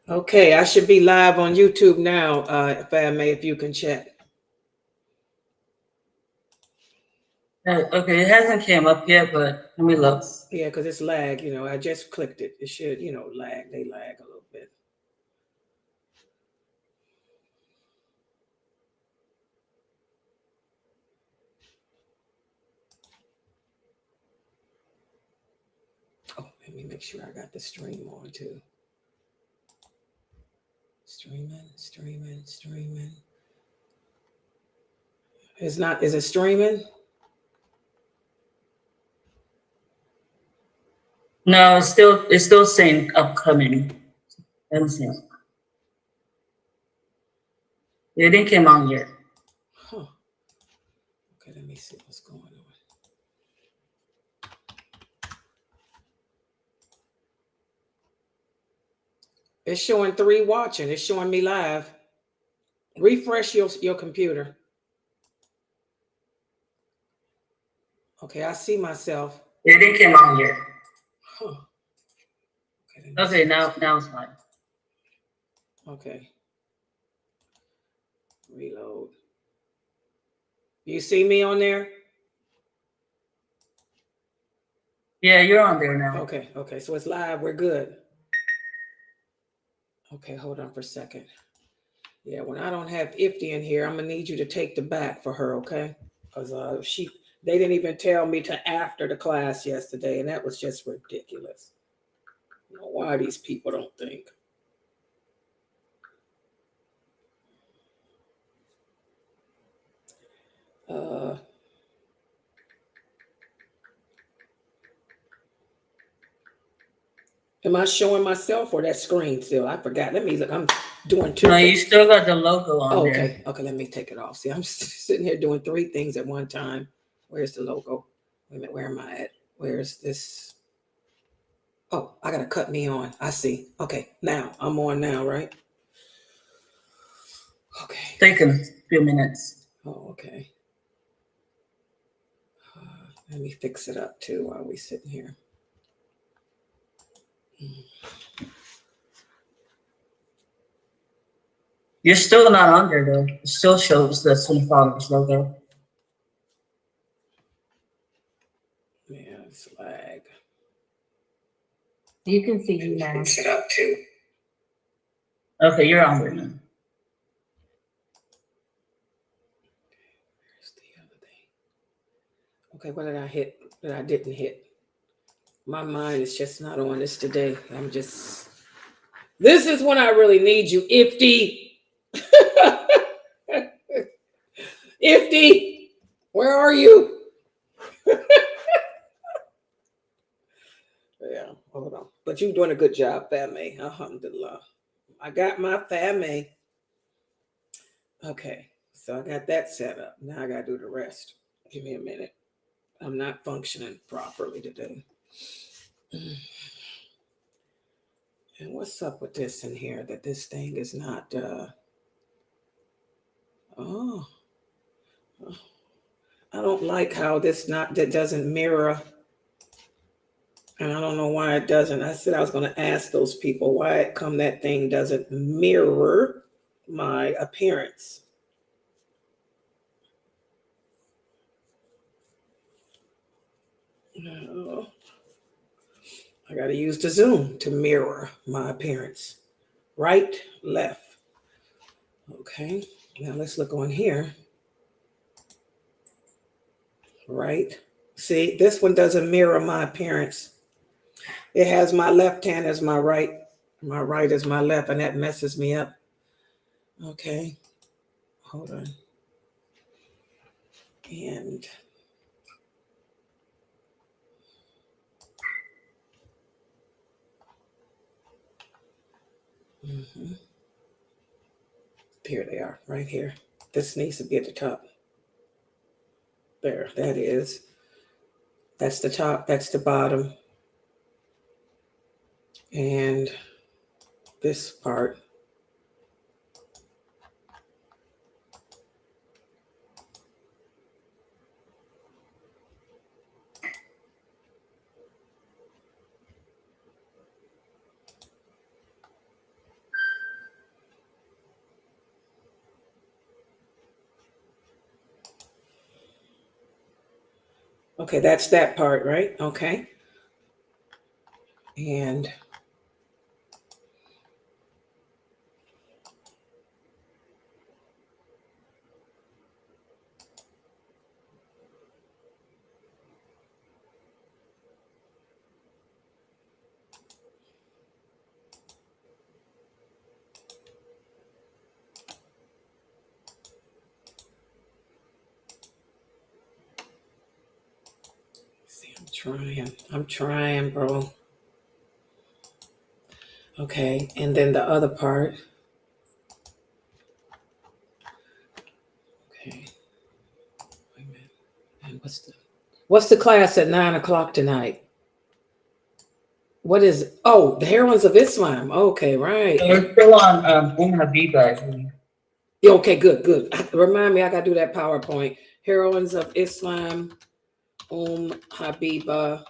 Okay, I should be live on YouTube now, if I may, if you can check. Okay, it hasn't came up yet, but let me look. Yeah, because it's lag, I just clicked it. It should, lag. They lag a little bit. Oh, let me make sure I got the stream on too. Streaming. Is it streaming? No, it's still saying upcoming. Let me see. It didn't come on yet. Huh. Okay, let me see what's going on. It's showing 3 watching. It's showing me live. Refresh your computer. Okay, I see myself. It didn't come on yet. Huh. Okay, now it's fine. Okay. Reload. You see me on there? Yeah, you're on there now. Okay, so it's live. We're good. Okay, hold on for a second. Yeah, when I don't have Ifty in here, I'm gonna need you to take the back for her, okay? Because they didn't even tell me to after the class yesterday, and that was just ridiculous. I don't know why these people don't think. Am I showing myself or that screen still? I forgot. Let me look. I'm doing 2 No, things. you still got the logo on there. Okay, let me take it off. See, I'm sitting here doing 3 things at one time. Where's the logo? Wait a minute, where am I at? Where's this? Oh, I gotta cut me on. I see. Okay, now I'm on now, right? Okay. Take a few minutes. Oh, okay. Let me fix it up too while we sitting here. You're still not on there though. It still shows the Sunnahfollowers logo. Yeah, it's lag. You can see you now. Fix it up too. Okay, you're on there now. Where's the other thing? Okay, what did I hit that I didn't hit? My mind is just not on this today. This is when I really need you, Ifty. Ifty, where are you? Yeah, hold on. But you're doing a good job, family. Alhamdulillah. I got my family. Okay, so I got that set up. Now I got to do the rest. Give me a minute. I'm not functioning properly today. And what's up with this in here that this thing is not, I don't like how that doesn't mirror. And I don't know why it doesn't. I said I was going to ask those people why it come that thing doesn't mirror my appearance. No. I got to use the zoom to mirror my appearance. Right, left. Okay, now let's look on here. Right. See, this one doesn't mirror my appearance. It has my left hand as my right. My right is my left, and that messes me up. Okay. Hold on. And here they are, right here. This needs to be at the top. There, that is. That's the top, that's the bottom. And this part. Okay, that's that part, right? Okay. And see, I'm trying, bro. Okay, and then the other part. Okay, wait a minute. And what's the class at 9 o'clock tonight? What is? Oh, the Heroines of Islam. Okay, right. We're still on Habiba, I believe. Okay, good. Remind me, I gotta do that PowerPoint. Heroines of Islam, Habiba.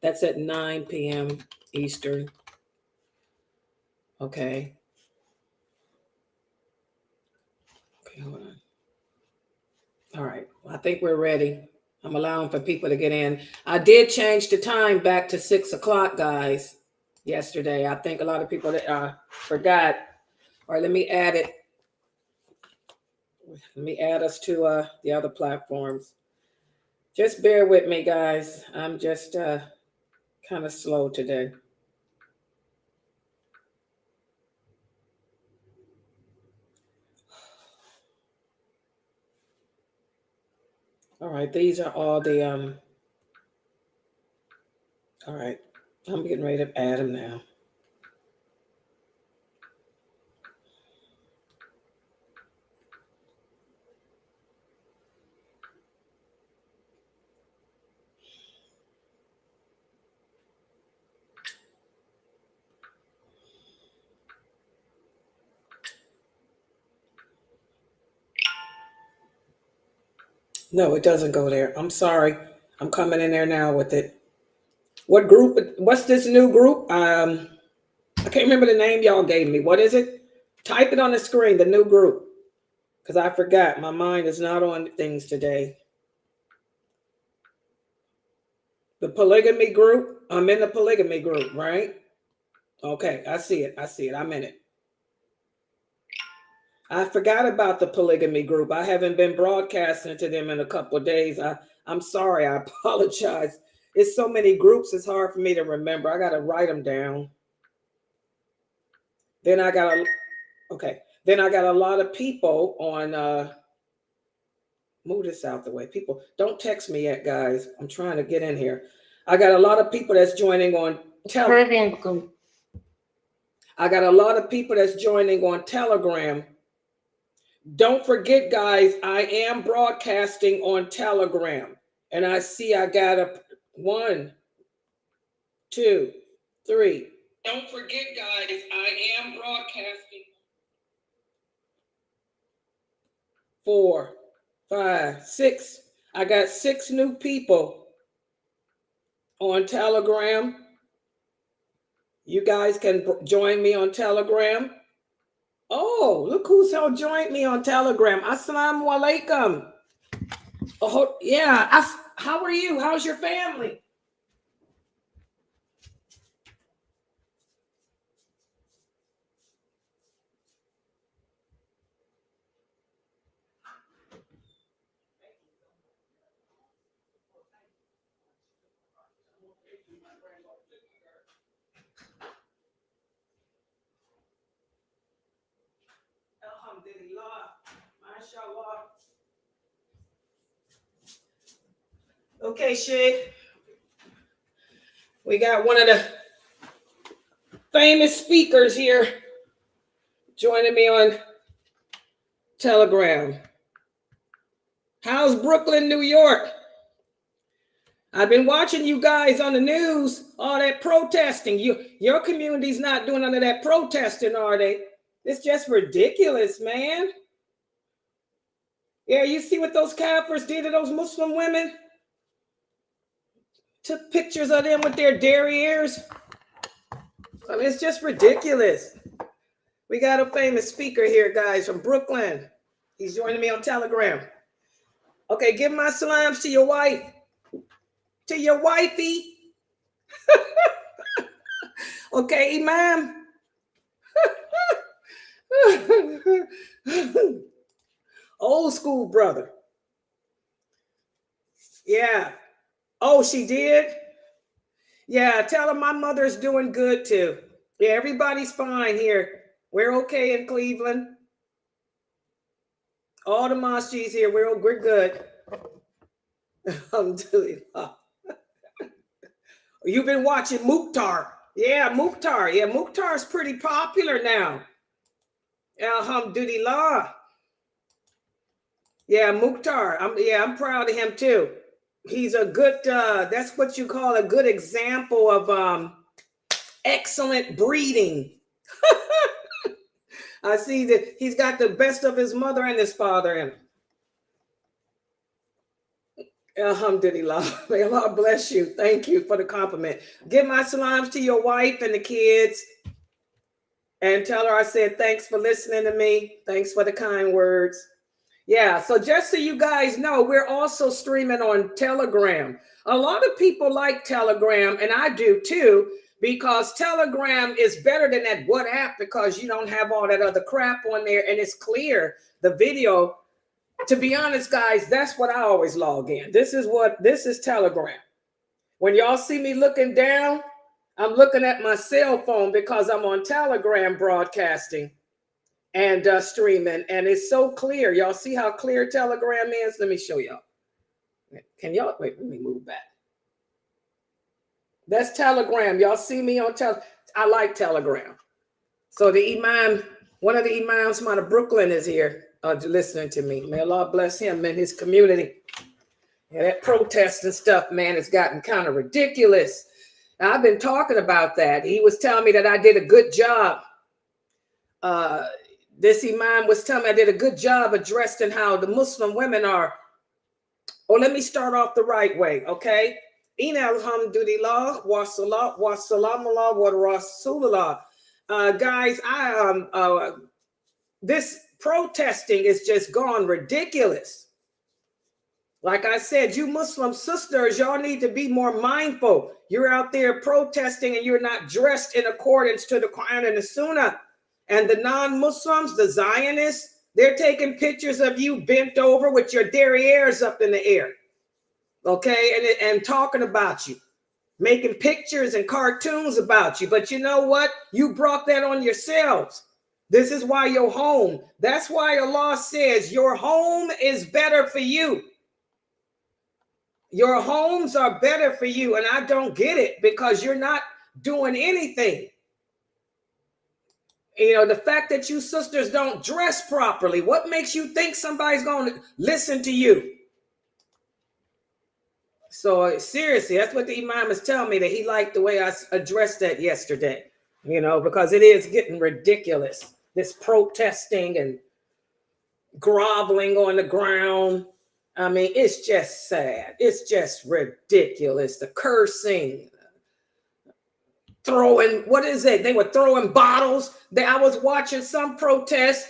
That's at 9 p.m. Eastern. Okay. Okay, hold on. All right. I think we're ready. I'm allowing for people to get in. I did change the time back to 6 o'clock, guys, yesterday. I think a lot of people that forgot. All right, let me add it. Let me add us to the other platforms. Just bear with me, guys. I'm just kind of slow today. All right, these are all the all right, I'm getting ready to add them now. No, it doesn't go there. I'm sorry. I'm coming in there now with it. What group? What's this new group? I can't remember the name y'all gave me. What is it? Type it on the screen, the new group. Because I forgot. My mind is not on things today. The polygamy group. I'm in the polygamy group, right? Okay, I see it. I'm in it. I forgot about the polygamy group. I haven't been broadcasting to them in a couple of days. I'm sorry. I apologize. It's so many groups. It's hard for me to remember. I got to write them down. Then I got a lot of people on move this out the way. People, don't text me yet, guys. I'm trying to get in here. I got a lot of people that's joining on Telegram. I got a lot of people that's joining on Telegram. Don't forget, guys, I am broadcasting on Telegram. And I see I got a 1, 2, 3. Don't forget, guys, I am broadcasting. 4, 5, 6. I got 6 new people on Telegram. You guys can join me on Telegram. Oh, look who's joined me on Telegram. Assalamu alaikum. Oh, yeah. How are you? How's your family? Alhamdulillah. MashaAllah. Okay, Sheikh. We got one of the famous speakers here joining me on Telegram. How's Brooklyn, New York? I've been watching you guys on the news, all that protesting. Your community's not doing none of that protesting, are they? It's just ridiculous, man. Yeah, you see what those Kafirs did to those Muslim women? Took pictures of them with their derrieres. I mean, it's just ridiculous. We got a famous speaker here, guys, from Brooklyn. He's joining me on Telegram. Okay, give my salams to your wife. to your wifey. Okay, Imam. Old school brother. Yeah. Oh, she did? Yeah, tell her my mother's doing good too. Yeah, everybody's fine here. We're okay in Cleveland. All the masjid's here. We're good. Alhamdulillah. You've been watching Mukhtar. Yeah, Mukhtar. Yeah, Mukhtar's pretty popular now. Alhamdulillah. Yeah, Mukhtar. I'm proud of him too. He's a good, that's what you call a good example of excellent breeding. I see that he's got the best of his mother and his father in him. Alhamdulillah. May Allah bless you. Thank you for the compliment. Give my salams to your wife and the kids. And tell her I said thanks for listening to me. Thanks for the kind words. Yeah, so just so you guys know, we're also streaming on Telegram. A lot of people like Telegram, and I do too, because Telegram is better than that WhatsApp because you don't have all that other crap on there, and it's clear, the video. To be honest, guys, that's what I always log in. This is Telegram. When y'all see me looking down, I'm looking at my cell phone because I'm on Telegram broadcasting and streaming, and it's so clear. Y'all see how clear Telegram is? Let me show y'all. Can y'all wait? Let me move back. That's Telegram. Y'all see me on I like Telegram. So the imam, one of the imams from out of Brooklyn is here listening to me. May Allah bless him and his community. Yeah, that protest and stuff, man, has gotten kind of ridiculous. I've been talking about that. He was telling me that I did a good job. This imam was telling me I did a good job addressing how the Muslim women are. Oh, let me start off the right way, okay? Inna alhamdulillah wa salat wa salamullah wa rasulullah. Guys, this protesting is just gone ridiculous. Like I said, you Muslim sisters, y'all need to be more mindful. You're out there protesting and you're not dressed in accordance to the Quran and the Sunnah. And the non-Muslims, the Zionists, they're taking pictures of you bent over with your derrieres up in the air. Okay, and talking about you, making pictures and cartoons about you. But you know what? You brought that on yourselves. This is why your home, that's why Allah says your home is better for you. Your homes are better for you. And I don't get it because you're not doing anything. You know, the fact that you sisters don't dress properly, what makes you think somebody's going to listen to you? So seriously, that's what the imam is telling me, that he liked the way I addressed that yesterday, you know, because it is getting ridiculous. This protesting and groveling on the ground. I mean, it's just sad. It's just ridiculous. The cursing, throwing, what is it? They were throwing bottles. I was watching some protest,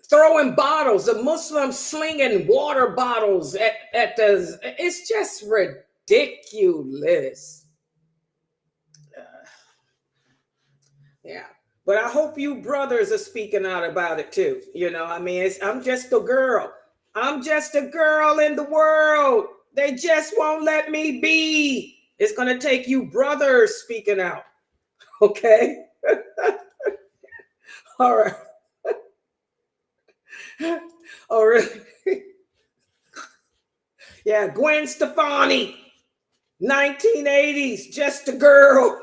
throwing bottles, the Muslims slinging water bottles at the, it's just ridiculous. Yeah. But I hope you brothers are speaking out about it too. You know, I mean, I'm just a girl. I'm just a girl in the world. They just won't let me be. It's going to take you brothers speaking out. Okay? All right. Oh, really? Yeah, Gwen Stefani, 1980s, just a girl.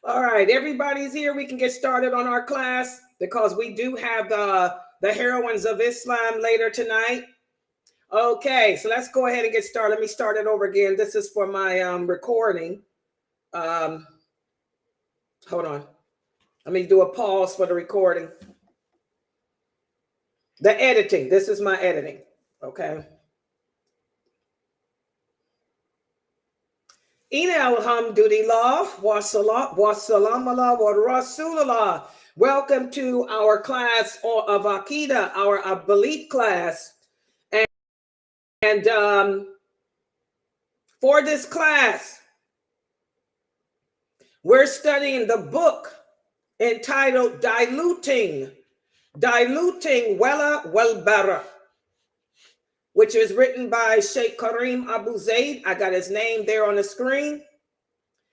All right, everybody's here. We can get started on our class because we do have the heroines of Islam later tonight. Okay, so let's go ahead and get started. Let me start it over again. This is for my recording. Hold on. Let me do a pause for the recording. The editing. This is my editing. Okay. Inna alhamdulillah wa salat wa salam ala wa rasulullah. Welcome to our class of Aqidah, our belief class. And For this class, we're studying the book entitled Diluting Wala Wal Bara, which is written by Sheikh Kareem Abu Zaid. I got his name there on the screen.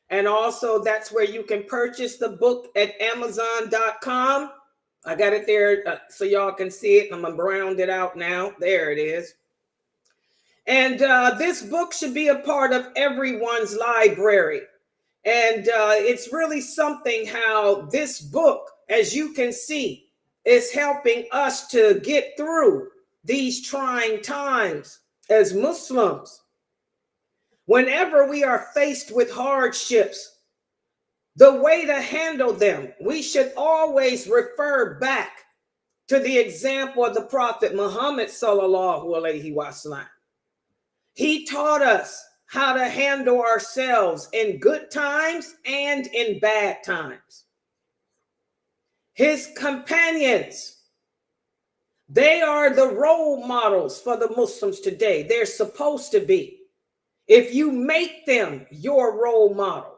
And also that's where you can purchase the book at Amazon.com. I got it there so y'all can see it. I'm gonna round it out now. There it is. And this book should be a part of everyone's library. And it's really something how this book, as you can see, is helping us to get through these trying times as Muslims. Whenever we are faced with hardships, the way to handle them, we should always refer back to the example of the Prophet Muhammad sallallahu alaihi wasallam. He taught us how to handle ourselves in good times and in bad times. His companions, they are the role models for the Muslims today. They're supposed to be. If you make them your role model,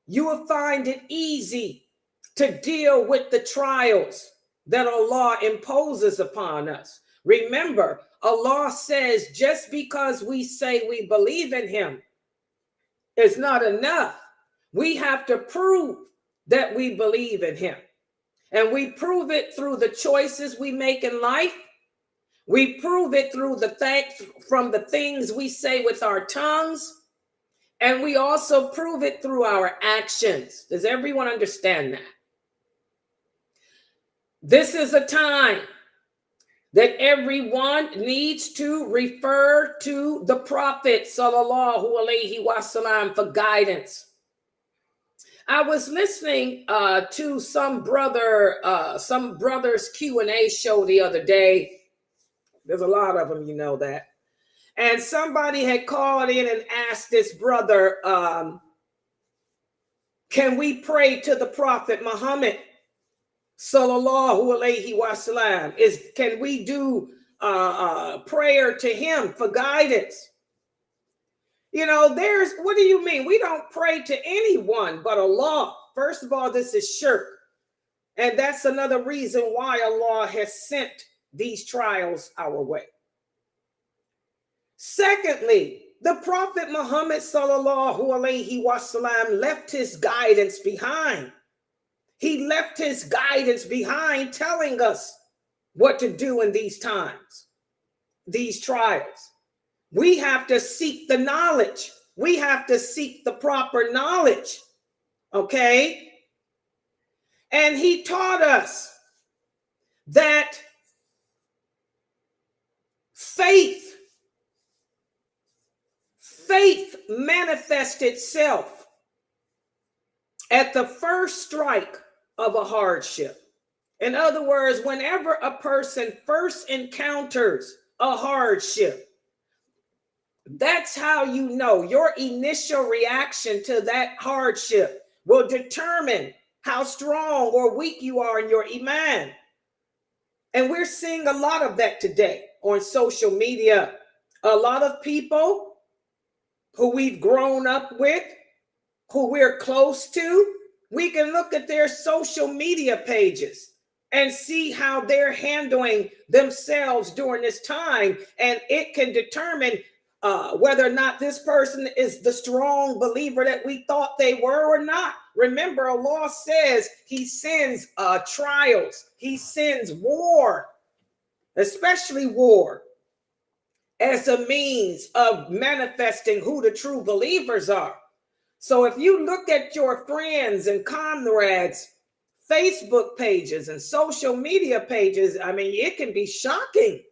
you will find it easy to deal with the trials that Allah imposes upon us. Remember, Allah says just because we say we believe in him is not enough. We have to prove that we believe in him. And we prove it through the choices we make in life. We prove it through from the things we say with our tongues. And we also prove it through our actions. Does everyone understand that? This is a time that everyone needs to refer to the Prophet sallallahu alaihi wasallam for guidance. I was listening to some brother's Q&A show the other day. There's a lot of them, you know that. And somebody had called in and asked this brother, can we pray to the Prophet Muhammad sallallahu alaihi wasallam? Can we do prayer to him for guidance? You know, what do you mean? We don't pray to anyone but Allah. First of all, this is shirk. And that's another reason why Allah has sent these trials our way. Secondly, the Prophet Muhammad sallallahu alaihi wasallam left his guidance behind. He left his guidance behind, telling us what to do in these times, these trials. We have to seek the knowledge. We have to seek the proper knowledge. Okay? And he taught us that faith manifests itself at the first strike of a hardship. In other words, whenever a person first encounters a hardship, that's how you know. Your initial reaction to that hardship will determine how strong or weak you are in your iman. And we're seeing a lot of that today on social media. A lot of people who we've grown up with, who we're close to, we can look at their social media pages and see how they're handling themselves during this time. And it can determine whether or not this person is the strong believer that we thought they were or not. Remember, Allah says he sends trials. He sends war, especially war, as a means of manifesting who the true believers are. So if you look at your friends and comrades' Facebook pages and social media pages, I mean, it can be shocking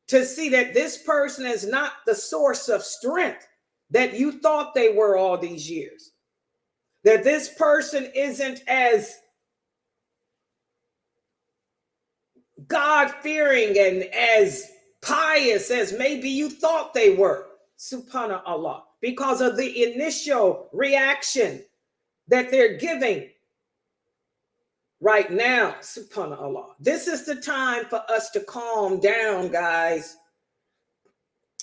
to see that this person is not the source of strength that you thought they were all these years. That this person isn't as God-fearing and as pious as maybe you thought they were, subhanallah, because of the initial reaction that they're giving right now, subhanallah. This is the time for us to calm down, guys.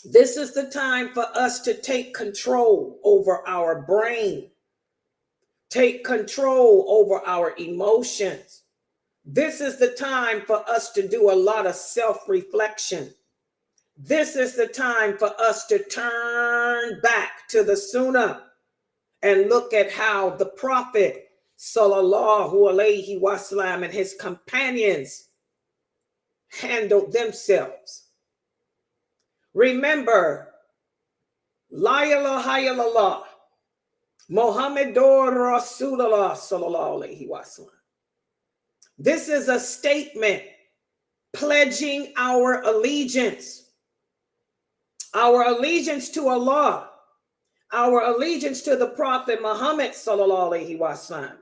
This is the time for us to take control over our brain, take control over our emotions. This is the time for us to do a lot of self-reflection. This is the time for us to turn back to the Sunnah and look at how the Prophet sallallahu alaihi wasallam and his companions handled themselves. Remember, la ilaha illallah, Muhammadur Rasulullah sallallahu alaihi wasallam. This is a statement pledging our allegiance to Allah, our allegiance to the Prophet Muhammad sallallahu alaihi wasallam,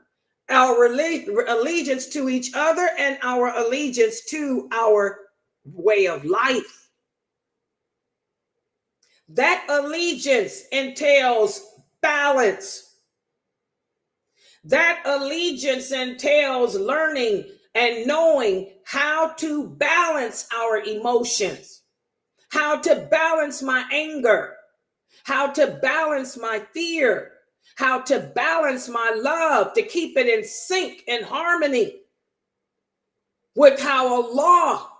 our allegiance to each other, and our allegiance to our way of life. That allegiance entails balance. That allegiance entails learning and knowing how to balance our emotions, how to balance my anger, how to balance my fear, how to balance my love, to keep it in sync and harmony with how Allah,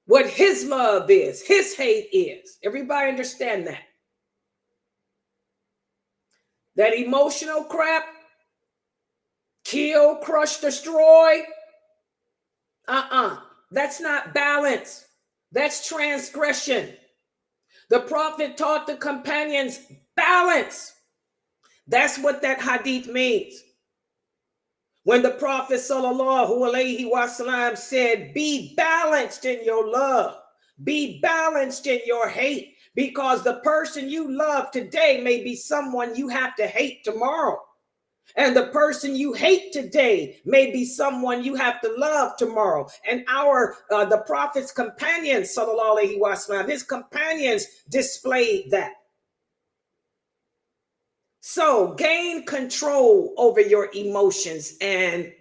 what his love is, his hate is. Everybody understand that? That emotional crap, kill, crush, destroy, that's not balance. That's transgression. The Prophet taught the companions balance. That's what that hadith means. When the Prophet sallallahu alaihi wasallam said, be balanced in your love, be balanced in your hate, because the person you love today may be someone you have to hate tomorrow. And the person you hate today may be someone you have to love tomorrow. And the Prophet's companions, sallallahu alaihi wasallam, his companions displayed that. So gain control over your emotions. And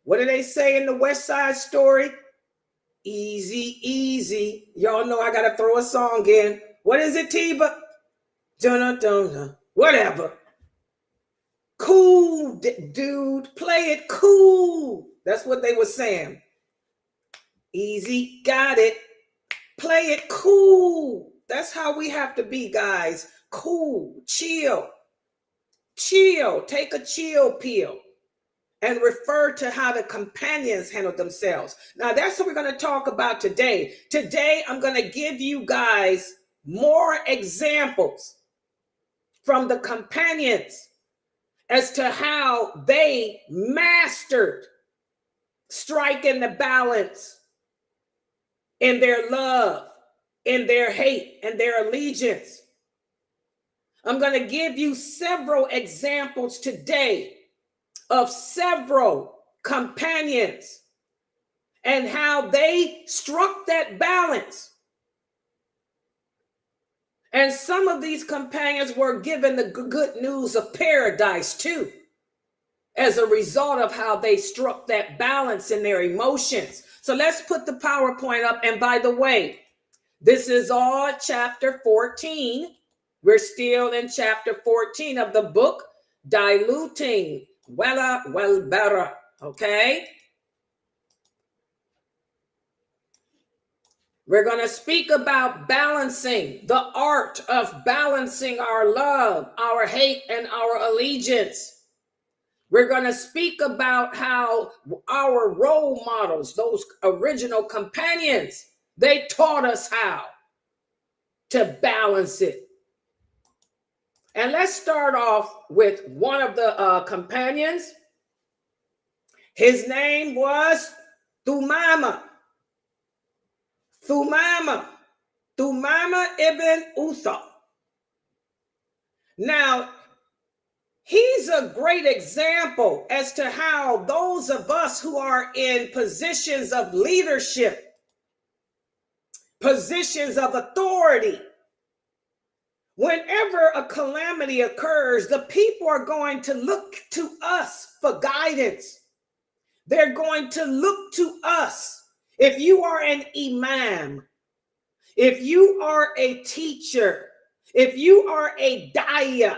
what do they say in the West Side Story? Easy, easy. Y'all know I got to throw a song in. What is it, Tiba? Dun-dun-dun-dun. Whatever. Cool, dude. Play it cool. That's what they were saying. Easy, got it. Play it cool. That's how we have to be, guys. Cool, chill. Chill. Take a chill pill and refer to how the companions handled themselves. Now, that's what we're going to talk about today. Today, I'm going to give you guys more examples from the companions as to how they mastered striking the balance in their love, in their hate, and their allegiance. I'm going to give you several examples today of several companions and how they struck that balance. And some of these companions were given the good news of paradise too, as a result of how they struck that balance in their emotions. So let's put the PowerPoint up. And by the way, this is all chapter 14. We're still in chapter 14 of the book, Diluting Wella Welbera. Okay? We're going to speak about balancing, the art of balancing our love, our hate, and our allegiance. We're going to speak about how our role models, those original companions, they taught us how to balance it. And let's start off with one of the companions. His name was Thumama ibn Utha. Now, he's a great example as to how those of us who are in positions of leadership, positions of authority, whenever a calamity occurs, the people are going to look to us for guidance. They're going to look to us. If you are an imam, if you are a teacher, if you are a dawah,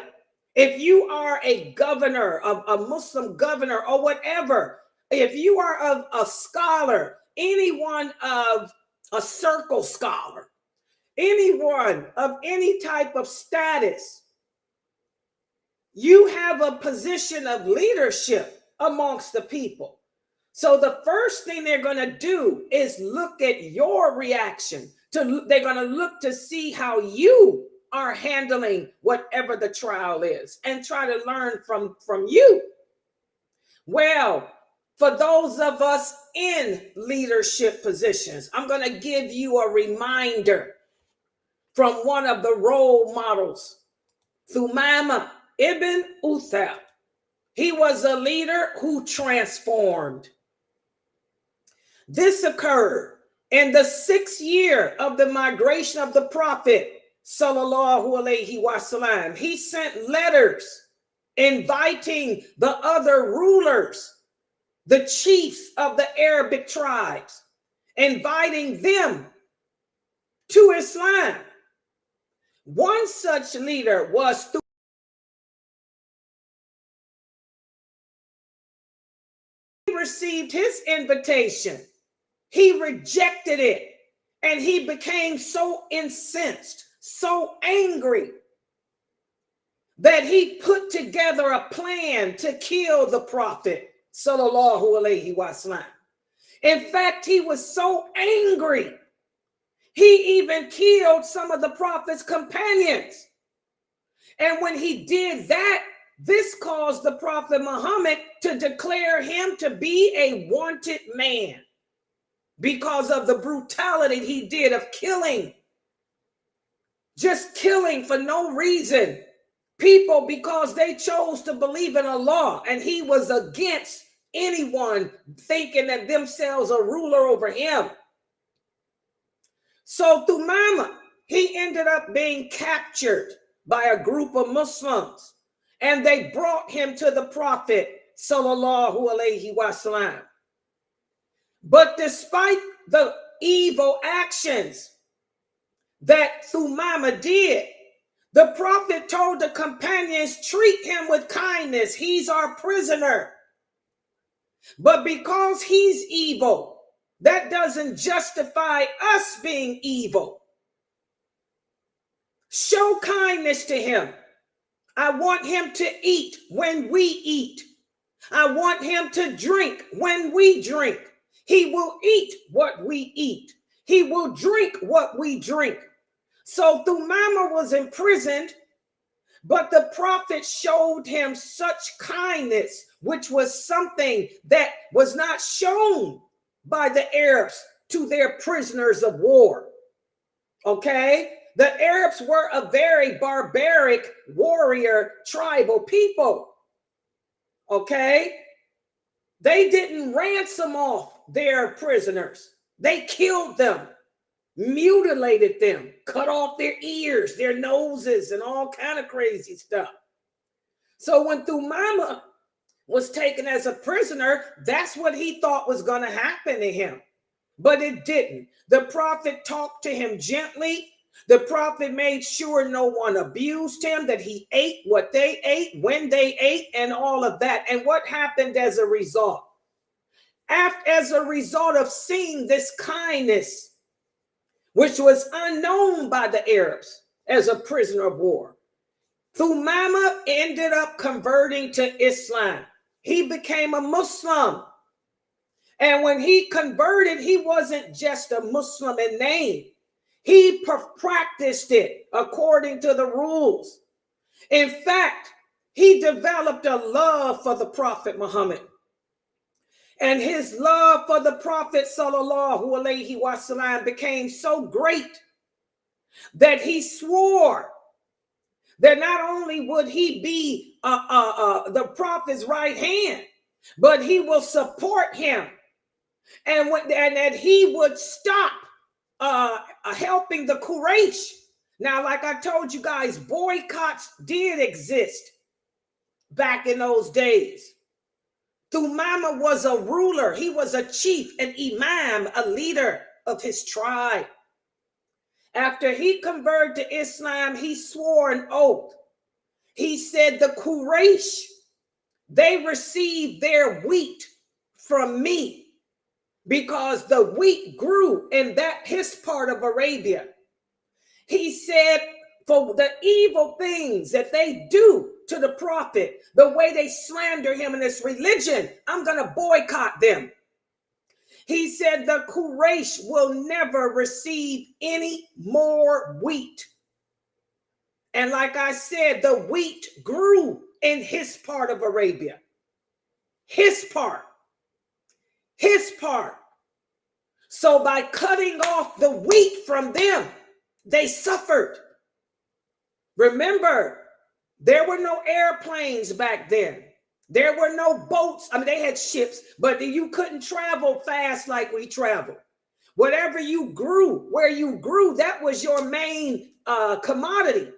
if you are a governor, a Muslim governor or whatever, if you are of a scholar, anyone of a circle scholar, anyone of any type of status, you have a position of leadership amongst the people. So the first thing they're going to do is look at your reaction. They're going to look to see how you are handling whatever the trial is and try to learn from you. Well, for those of us in leadership positions, I'm going to give you a reminder from one of the role models, Thumama ibn Uthal. He was a leader who transformed. This occurred in the 6th year of the migration of the Prophet, sallallahu alaihi wasallam. He sent letters inviting the other rulers, the chiefs of the Arabic tribes, inviting them to Islam. One such leader was he received his invitation. He rejected it, and he became so incensed, so angry, that he put together a plan to kill the Prophet, sallallahu alaihi wasallam. In fact, he was so angry, he even killed some of the Prophet's companions. And when he did that, this caused the Prophet Muhammad to declare him to be a wanted man because of the brutality he did of killing, just killing for no reason, people because they chose to believe in Allah, and he was against anyone thinking that themselves a ruler over him. So Thumama, he ended up being captured by a group of Muslims, and they brought him to the Prophet, sallallahu alaihi wasallam. But despite the evil actions that Thumama did, the Prophet told the companions, treat him with kindness. He's our prisoner. But because he's evil, that doesn't justify us being evil. Show kindness to him. I want him to eat when we eat. I want him to drink when we drink. He will eat what we eat. He will drink what we drink. So Thumama was imprisoned, but the Prophet showed him such kindness, which was something that was not shown by the Arabs to their prisoners of war. Okay? The Arabs were a very barbaric warrior tribal people. Okay? They didn't ransom off their prisoners. They killed them, mutilated them, cut off their ears, their noses, and all kind of crazy stuff. So when Thumama was taken as a prisoner, that's what he thought was going to happen to him. But it didn't. The Prophet talked to him gently. The Prophet made sure no one abused him, that he ate what they ate, when they ate, and all of that. And what happened as a result? As a result of seeing this kindness, which was unknown by the Arabs as a prisoner of war, Thumama ended up converting to Islam. He became a Muslim. And when he converted, he wasn't just a Muslim in name. He practiced it according to the rules. In fact, he developed a love for the Prophet Muhammad. And his love for the Prophet sallallahu alaihi wasallam became so great that he swore that not only would he be the Prophet's right hand, but he will support him, and that he would stop helping the Quraysh. Now, like I told you guys, boycotts did exist back in those days. Thumama was a ruler. He was a chief, an imam, a leader of his tribe. After he converted to Islam, he swore an oath. He said, the Quraysh, they received their wheat from me because the wheat grew in his part of Arabia. He said, for the evil things that they do to the prophet, the way they slander him in his religion, I'm going to boycott them. He said the Quraysh will never receive any more wheat. And like I said, the wheat grew in his part of Arabia. His part. His part. So by cutting off the wheat from them, they suffered. Remember, there were no airplanes back then. There were no boats. I mean, they had ships, but you couldn't travel fast like we travel. Whatever you grew, where you grew, that was your main commodity.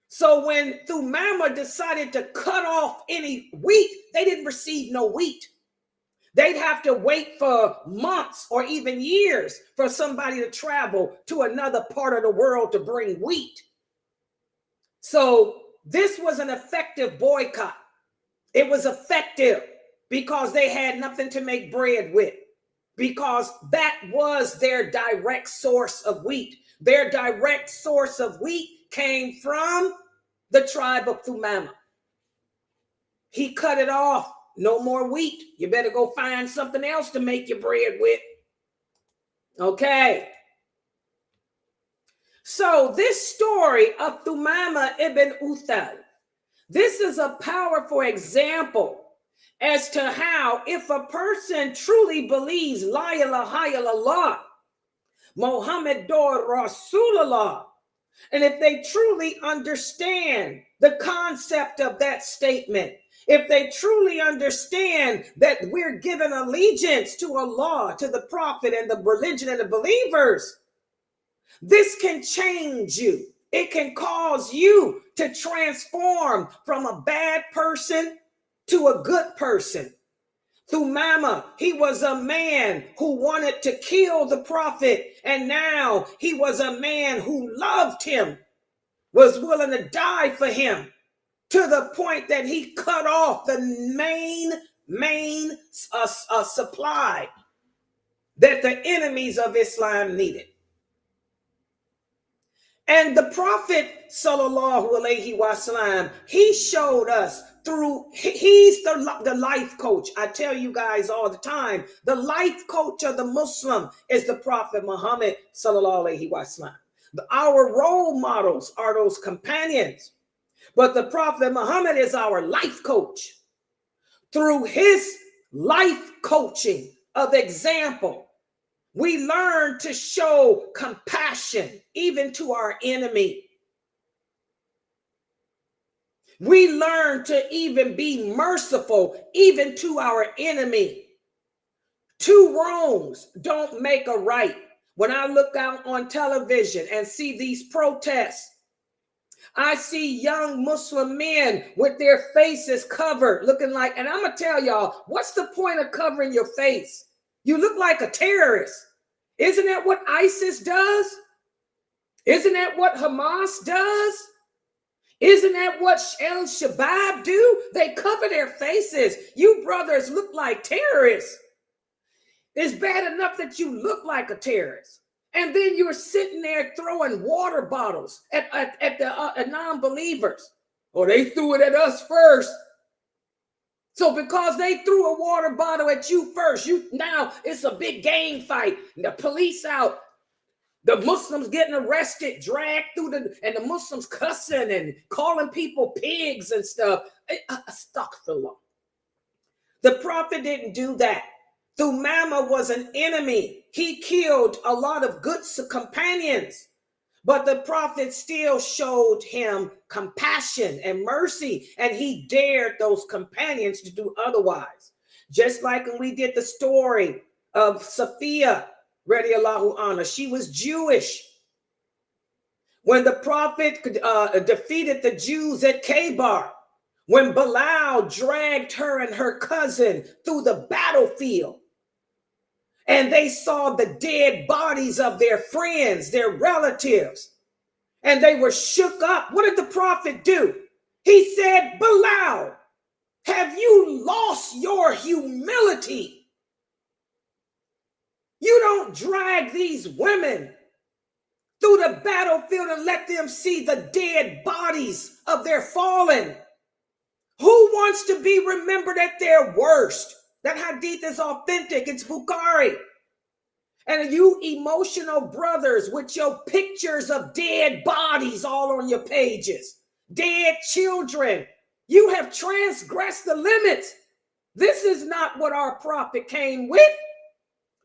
So when Thumama decided to cut off any wheat, they didn't receive no wheat. They'd have to wait for months or even years for somebody to travel to another part of the world to bring wheat. So this was an effective boycott. It was effective because they had nothing to make bread with, because that was their direct source of wheat. Their direct source of wheat came from the tribe of Thumama. He cut it off. No more wheat. You better go find something else to make your bread with. Okay. So this story of Thumama ibn Uthal, this is a powerful example as to how if a person truly believes La ilaha illallah, Muhammadur Rasulullah, and if they truly understand the concept of that statement, if they truly understand that we're given allegiance to Allah, to the Prophet and the religion and the believers, this can change you. It can cause you to transform from a bad person to a good person. Thumama, he was a man who wanted to kill the prophet, and now he was a man who loved him, was willing to die for him, to the point that he cut off the main supply that the enemies of Islam needed. And the Prophet sallallahu alaihi wasallam, he showed us through, he's the life coach. I tell you guys all the time, the life coach of the Muslim is the Prophet Muhammad sallallahu alaihi wasallam. Our role models are those companions, but the Prophet Muhammad is our life coach. Through his life coaching of example, we learn to show compassion even to our enemy. We learn to even be merciful even to our enemy. Two wrongs don't make a right. When I look out on television and see these protests, I see young Muslim men with their faces covered, looking like, and I'm going to tell y'all, what's the point of covering your face? You look like a terrorist. Isn't that what ISIS does? Isn't that what Hamas does? Isn't that what Al-Shabaab do? They cover their faces. You brothers look like terrorists. It's bad enough that you look like a terrorist, and then you're sitting there throwing water bottles at the non-believers. Or they threw it at us first. So because they threw a water bottle at you first, now it's a big gang fight. The police out, the Muslims getting arrested, dragged through and the Muslims cussing and calling people pigs and stuff. Astaghfirullah. The Prophet didn't do that. Thumama was an enemy. He killed a lot of good companions. But the Prophet still showed him compassion and mercy, and he dared those companions to do otherwise. Just like when we did the story of Safiya, radiallahu anha, she was Jewish. When the Prophet defeated the Jews at Khaybar, when Bilal dragged her and her cousin through the battlefield, and they saw the dead bodies of their friends, their relatives, and they were shook up. What did the prophet do? He said, Bilal, have you lost your humility? You don't drag these women through the battlefield and let them see the dead bodies of their fallen. Who wants to be remembered at their worst? That hadith is authentic. It's Bukhari. And you emotional brothers with your pictures of dead bodies all on your pages, dead children, you have transgressed the limits. This is not what our prophet came with.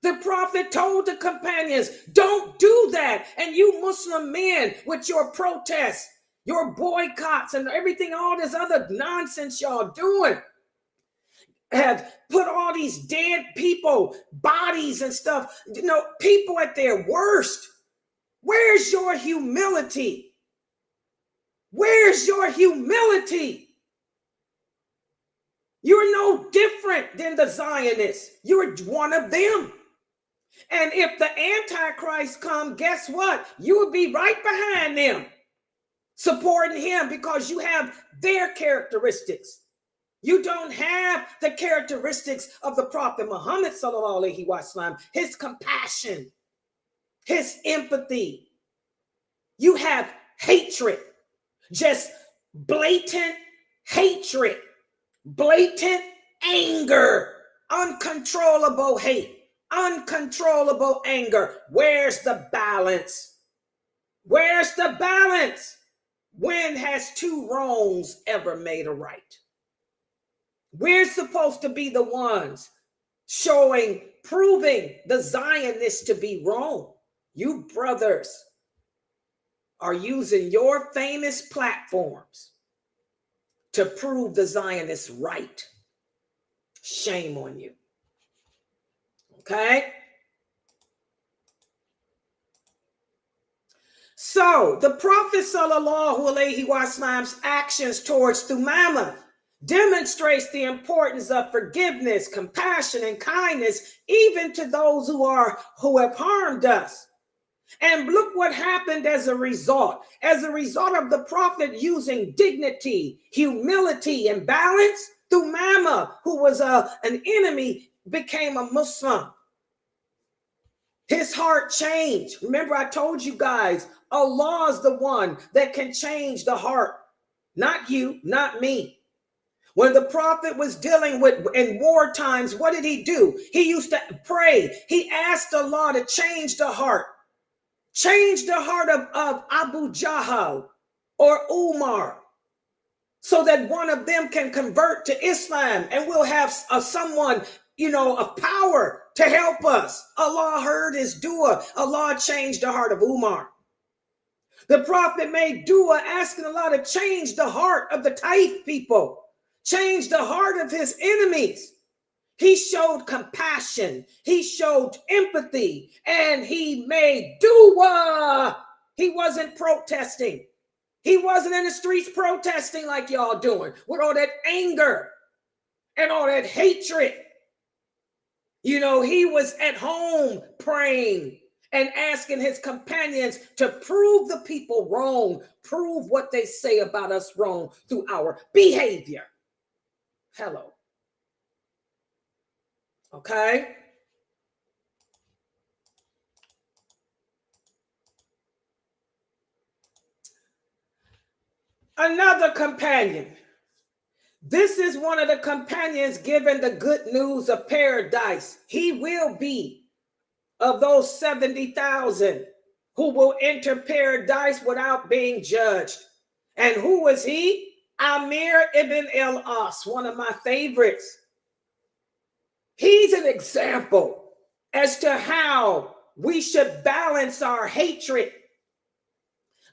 The prophet told the companions, don't do that. And you Muslim men with your protests, your boycotts and everything, all this other nonsense y'all doing, have put all these dead people, bodies and stuff, people at their worst. Where's your humility? Where's your humility? You're no different than the Zionists. You're one of them. And if the Antichrist come, guess what? You will be right behind them, supporting him, because you have their characteristics. You don't have the characteristics of the Prophet Muhammad sallallahu alaihi wasallam, his compassion, his empathy. You have hatred, just blatant hatred, blatant anger, uncontrollable hate, uncontrollable anger. Where's the balance? Where's the balance? When has two wrongs ever made a right? We're supposed to be the ones proving the Zionists to be wrong. You brothers are using your famous platforms to prove the Zionists right. Shame on you. Okay? So the Prophet sallallahu alaihi wasallam's actions towards Thumama demonstrates the importance of forgiveness, compassion, and kindness, even to those who have harmed us. And look what happened as a result. As a result of the Prophet using dignity, humility, and balance, Thumama, who was an enemy, became a Muslim. His heart changed. Remember, I told you guys, Allah is the one that can change the heart. Not you, not me. When the prophet was dealing with in war times, what did he do? He used to pray. He asked Allah to change the heart. Change the heart of Abu Jahl or Umar, so that one of them can convert to Islam, and we'll have someone, of power to help us. Allah heard his dua. Allah changed the heart of Umar. The prophet made dua asking Allah to change the heart of the Taif people, change the heart of his enemies. He showed compassion, he showed empathy, and he made dua. He wasn't protesting. He wasn't in the streets protesting like y'all doing, with all that anger and all that hatred. He was at home praying and asking his companions to prove the people wrong, prove what they say about us wrong through our behavior. Hello. Okay? Another companion. This is one of the companions given the good news of paradise. He will be of those 70,000 who will enter paradise without being judged. And who was he? Amir ibn al-As, one of my favorites. He's an example as to how we should balance our hatred,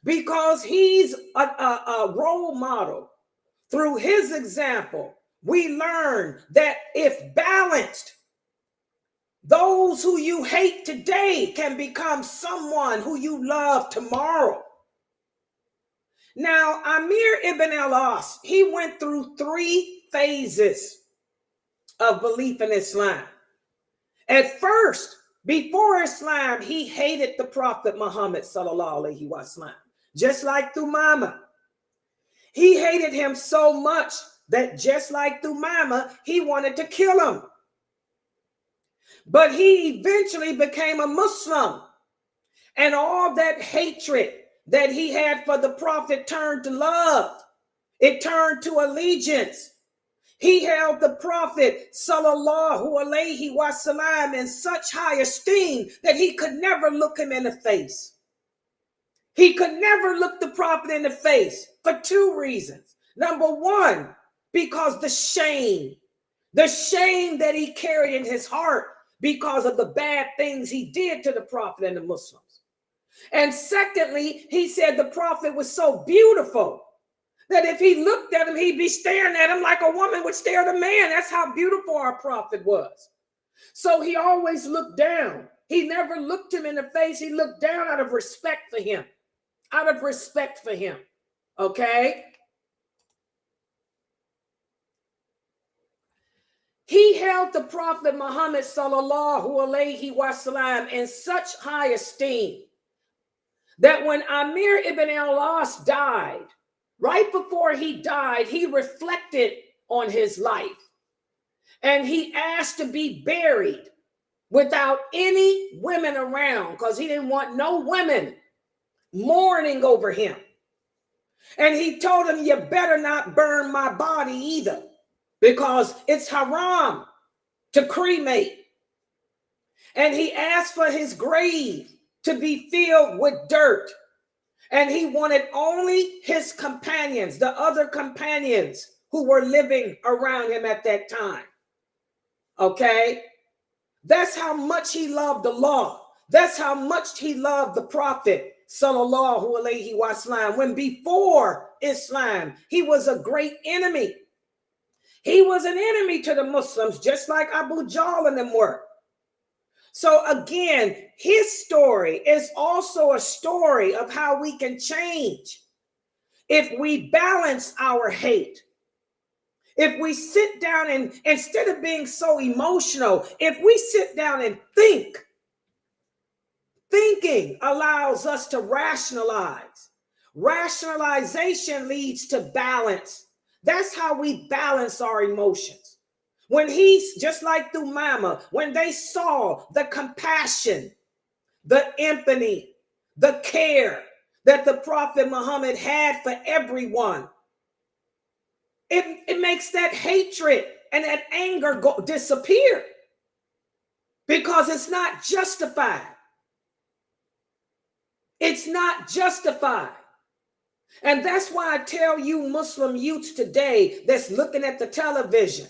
because he's a role model. Through his example, we learn that if balanced, those who you hate today can become someone who you love tomorrow. Now, Amir ibn al-As, he went through 3 phases of belief in Islam. At first, before Islam, he hated the Prophet Muhammad sallallahu alaihi wasallam, just like Thumama. He hated him so much that just like Thumama, he wanted to kill him. But he eventually became a Muslim, and all that hatred that he had for the Prophet turned to love. It turned to allegiance. He held the Prophet sallallahu alaihi wasallam in such high esteem that he could never look him in the face. He could never look the Prophet in the face for two reasons. Number one, because the shame that he carried in his heart because of the bad things he did to the Prophet and the Muslims. And secondly, he said the Prophet was so beautiful that if he looked at him, he'd be staring at him like a woman would stare at a man. That's how beautiful our Prophet was. So he always looked down. He never looked him in the face. He looked down out of respect for him. Out of respect for him. Okay? He held the Prophet Muhammad sallallahu alaihi wasallam in such high esteem that when Amir ibn al-As died, right before he died, he reflected on his life and he asked to be buried without any women around because he didn't want no women mourning over him. And he told him, you better not burn my body either because it's haram to cremate. And he asked for his grave to be filled with dirt. And he wanted only his companions, the other companions who were living around him at that time. Okay? That's how much he loved Allah. That's how much he loved the Prophet sallallahu alaihi wasallam. When before Islam, he was a great enemy. He was an enemy to the Muslims, just like Abu Jahl and them were. So again, his story is also a story of how we can change if we balance our hate. If we sit down and instead of being so emotional, if we sit down and think, thinking allows us to rationalize. Rationalization leads to balance. That's how we balance our emotions. When he's just like Thumama, when they saw the compassion, the empathy, the care that the Prophet Muhammad had for everyone, it makes that hatred and that anger disappear because it's not justified. It's not justified. And that's why I tell you Muslim youths today that's looking at the television,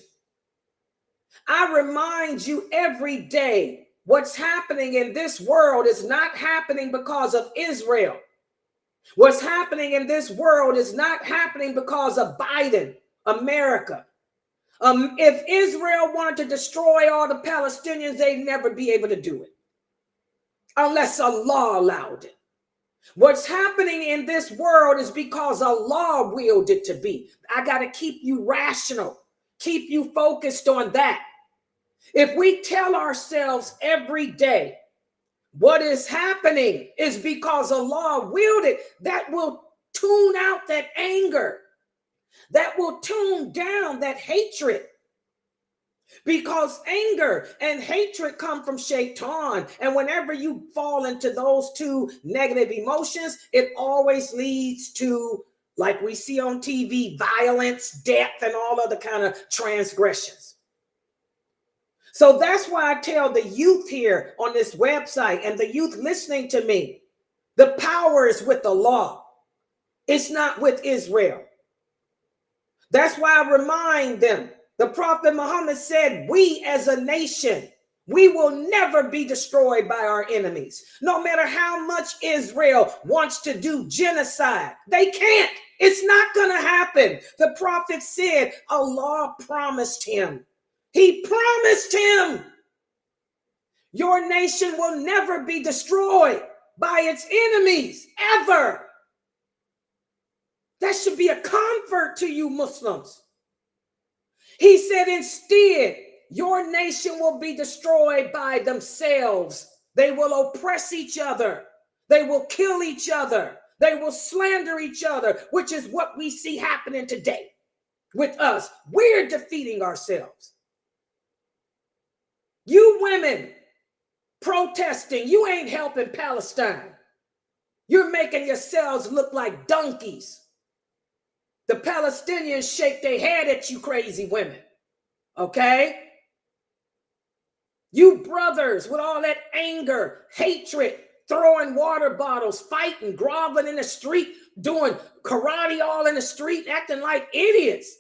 I remind you every day what's happening in this world is not happening because of Israel. What's happening in this world is not happening because of Biden, America. If Israel wanted to destroy all the Palestinians, they'd never be able to do it unless Allah allowed it. What's happening in this world is because Allah willed it to be. I got to keep you rational, keep you focused on that. If we tell ourselves every day what is happening is because Allah willed it, that will tune out that anger. That will tune down that hatred. Because anger and hatred come from Shaitan. And whenever you fall into those two negative emotions, it always leads to, like we see on TV, violence, death, and all other kind of transgressions. So that's why I tell the youth here on this website and the youth listening to me, the power is with Allah. It's not with Israel. That's why I remind them. The Prophet Muhammad said, we as a nation, we will never be destroyed by our enemies. No matter how much Israel wants to do genocide, they can't. It's not going to happen. The Prophet said, Allah promised him. He promised him. Your nation will never be destroyed by its enemies, ever. That should be a comfort to you Muslims. He said, instead, your nation will be destroyed by themselves. They will oppress each other. They will kill each other. They will slander each other, which is what we see happening today with us. We're defeating ourselves. You women protesting, you ain't helping Palestine. You're making yourselves look like donkeys. The Palestinians shake their head at you crazy women, okay? You brothers with all that anger, hatred, throwing water bottles, fighting, groveling in the street, doing karate all in the street, acting like idiots.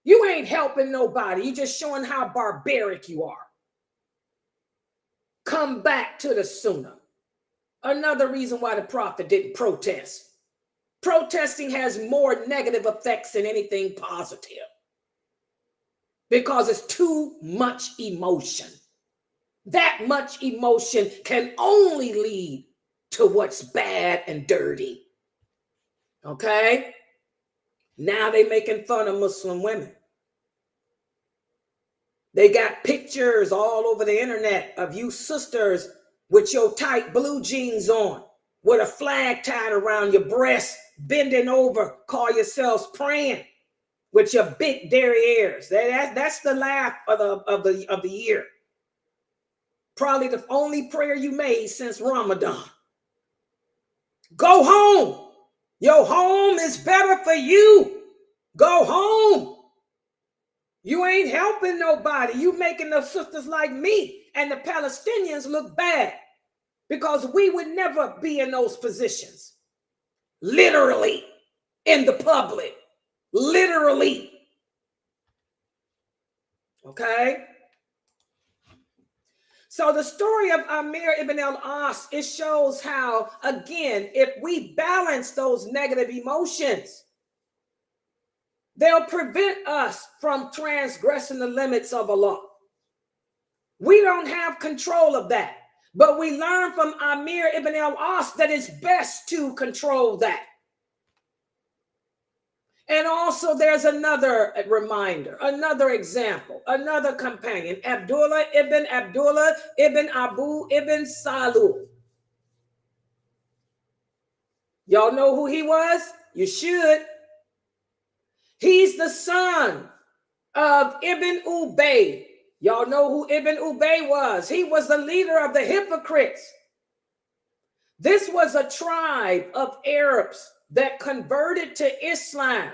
You ain't helping nobody. You just showing how barbaric you are. Come back to the Sunnah. Another reason why the prophet didn't protest. Protesting has more negative effects than anything positive because it's too much emotion. That much emotion can only lead to what's bad and dirty. Okay? Now they making fun of Muslim women. They got pictures all over the internet of you sisters with your tight blue jeans on, with a flag tied around your breast, bending over, call yourselves praying with your big derrieres. That's the laugh of the year. Probably the only prayer you made since Ramadan. Go home. Your home is better for you. Go home. You ain't helping nobody. You making the sisters like me and the Palestinians look bad because we would never be in those positions. Literally in the public. Literally. Okay? So the story of Amir ibn al-As, it shows how, again, if we balance those negative emotions, they'll prevent us from transgressing the limits of Allah. We don't have control of that, but we learn from Amir ibn al-As that it's best to control that. And also there's another reminder, another example, another companion, Abdullah ibn Abu ibn Salul. Y'all know who he was? You should. He's the son of Ibn Ubay. Y'all know who Ibn Ubay was. He was the leader of the hypocrites. This was a tribe of Arabs that converted to Islam.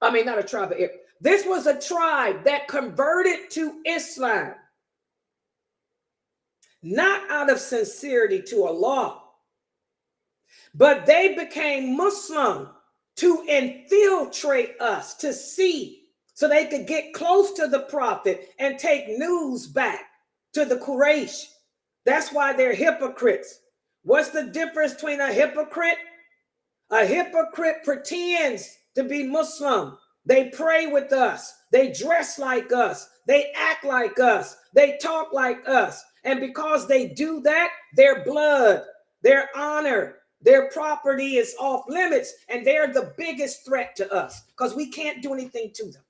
I mean, not a tribe of Arabs. This was a tribe that converted to Islam. Not out of sincerity to Allah, but they became Muslim to infiltrate us, to see, so they could get close to the prophet and take news back to the Quraysh. That's why they're hypocrites. What's the difference between a hypocrite? A hypocrite pretends to be Muslim. They pray with us. They dress like us. They act like us. They talk like us. And because they do that, their blood, their honor, their property is off limits, and they're the biggest threat to us because we can't do anything to them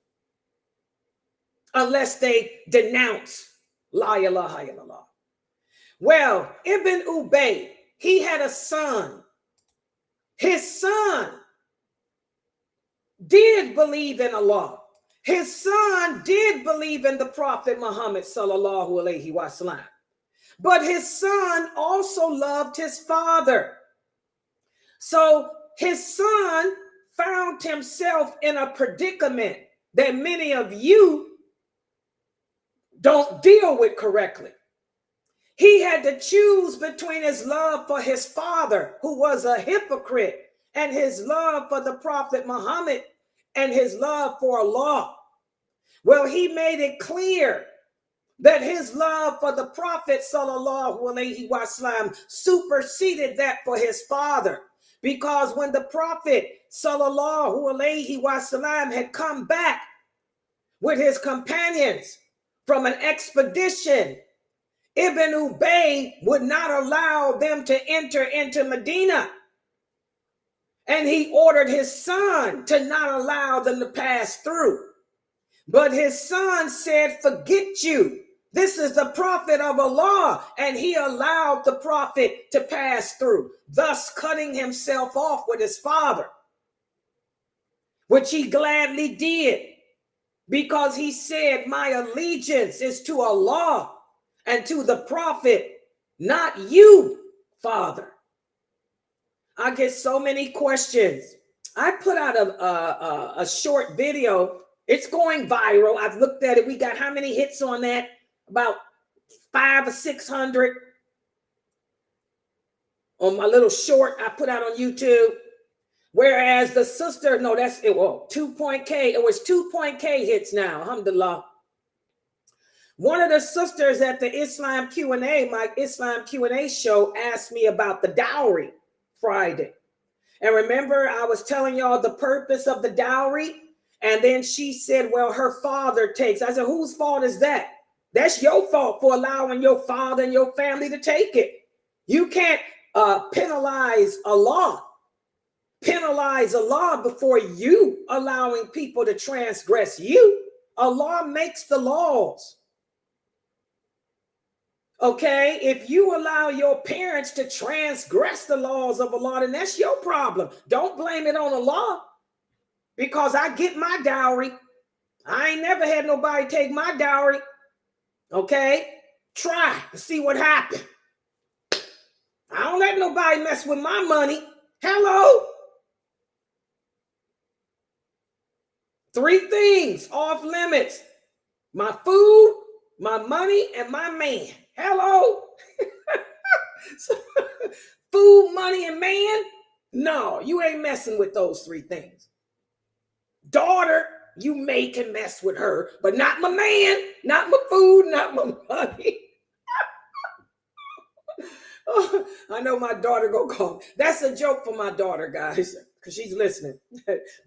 unless they denounce La ilaha illallah. Well, Ibn Ubay, he had a son. His son did believe in Allah. His son did believe in the Prophet Muhammad sallallahu alaihi wasallam. But his son also loved his father. So his son found himself in a predicament that many of you don't deal with correctly. He had to choose between his love for his father, who was a hypocrite, and his love for the Prophet Muhammad and his love for Allah. Well, he made it clear that his love for the Prophet sallallahu alaihi wasallam superseded that for his father. Because when the Prophet sallallahu alaihi wasallam had come back with his companions from an expedition, Ibn Ubay would not allow them to enter into Medina. And he ordered his son to not allow them to pass through. But his son said, forget you. This is the prophet of Allah. And he allowed the prophet to pass through, thus cutting himself off with his father, which he gladly did, because he said, my allegiance is to Allah and to the prophet, not you, father. I get so many questions. I put out a short video. It's going viral. I've looked at it. We got how many hits on that? About 500 or 600 on my little short I put out on YouTube. Whereas the sister, no, that's it. Well, 2.K. It was 2.K hits now. Alhamdulillah. One of the sisters at the Islam Q&A, my Islam Q&A show, asked me about the dowry Friday. And remember, I was telling y'all the purpose of the dowry. And then she said, well, her father takes. I said, whose fault is that? That's your fault for allowing your father and your family to take it. You can't penalize Allah. Penalize Allah before you allowing people to transgress you. Allah makes the laws. Okay, if you allow your parents to transgress the laws of Allah, then that's your problem. Don't blame it on Allah, because I get my dowry. I ain't never had nobody take my dowry. Okay, try to see what happened. I don't let nobody mess with my money. Hello. 3 things off limits: my food, my money, and my man. Hello. Food, money, and man? No, you ain't messing with those 3 things. Daughter, you may can mess with her, but not my man, not my food, not my money. Oh, I know my daughter gonna call me. That's a joke for my daughter, guys, because she's listening.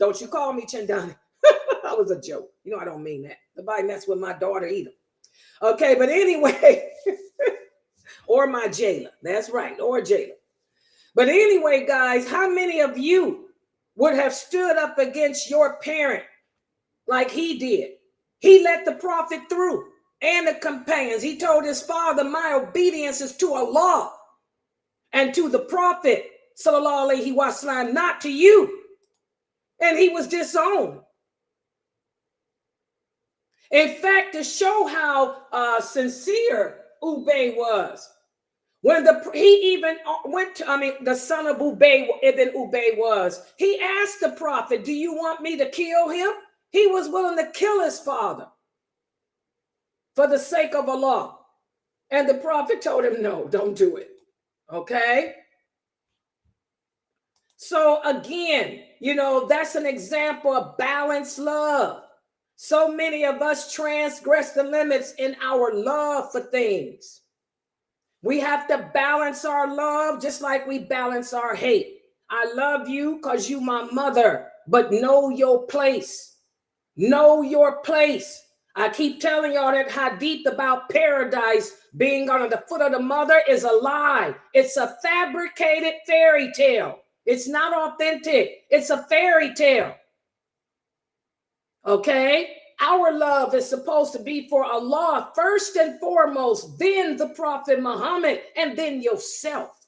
Don't you call me Chandani. That was a joke. You know I don't mean that. Nobody mess with my daughter either. Okay, but anyway, or my jailer. That's right, or jailer. But anyway, guys, how many of you would have stood up against your parent like he did? He let the prophet through and the companions. He told his father, my obedience is to Allah and to the prophet, sallallahu alaihi wasallam, not to you. And he was disowned. In fact, to show how sincere Ubay was, when he even went to, the son of Ubay, Ibn Ubay was, he asked the prophet, do you want me to kill him? He was willing to kill his father for the sake of Allah. And the prophet told him, no, don't do it. Okay? So again, that's an example of balanced love. So many of us transgress the limits in our love for things. We have to balance our love just like we balance our hate. I love you because you my mother, but know your place. Know your place. I keep telling y'all that hadith about paradise being under the foot of the mother is a lie. It's a fabricated fairy tale. It's not authentic. It's a fairy tale. Okay? Our love is supposed to be for Allah first and foremost, then the Prophet Muhammad, and then yourself.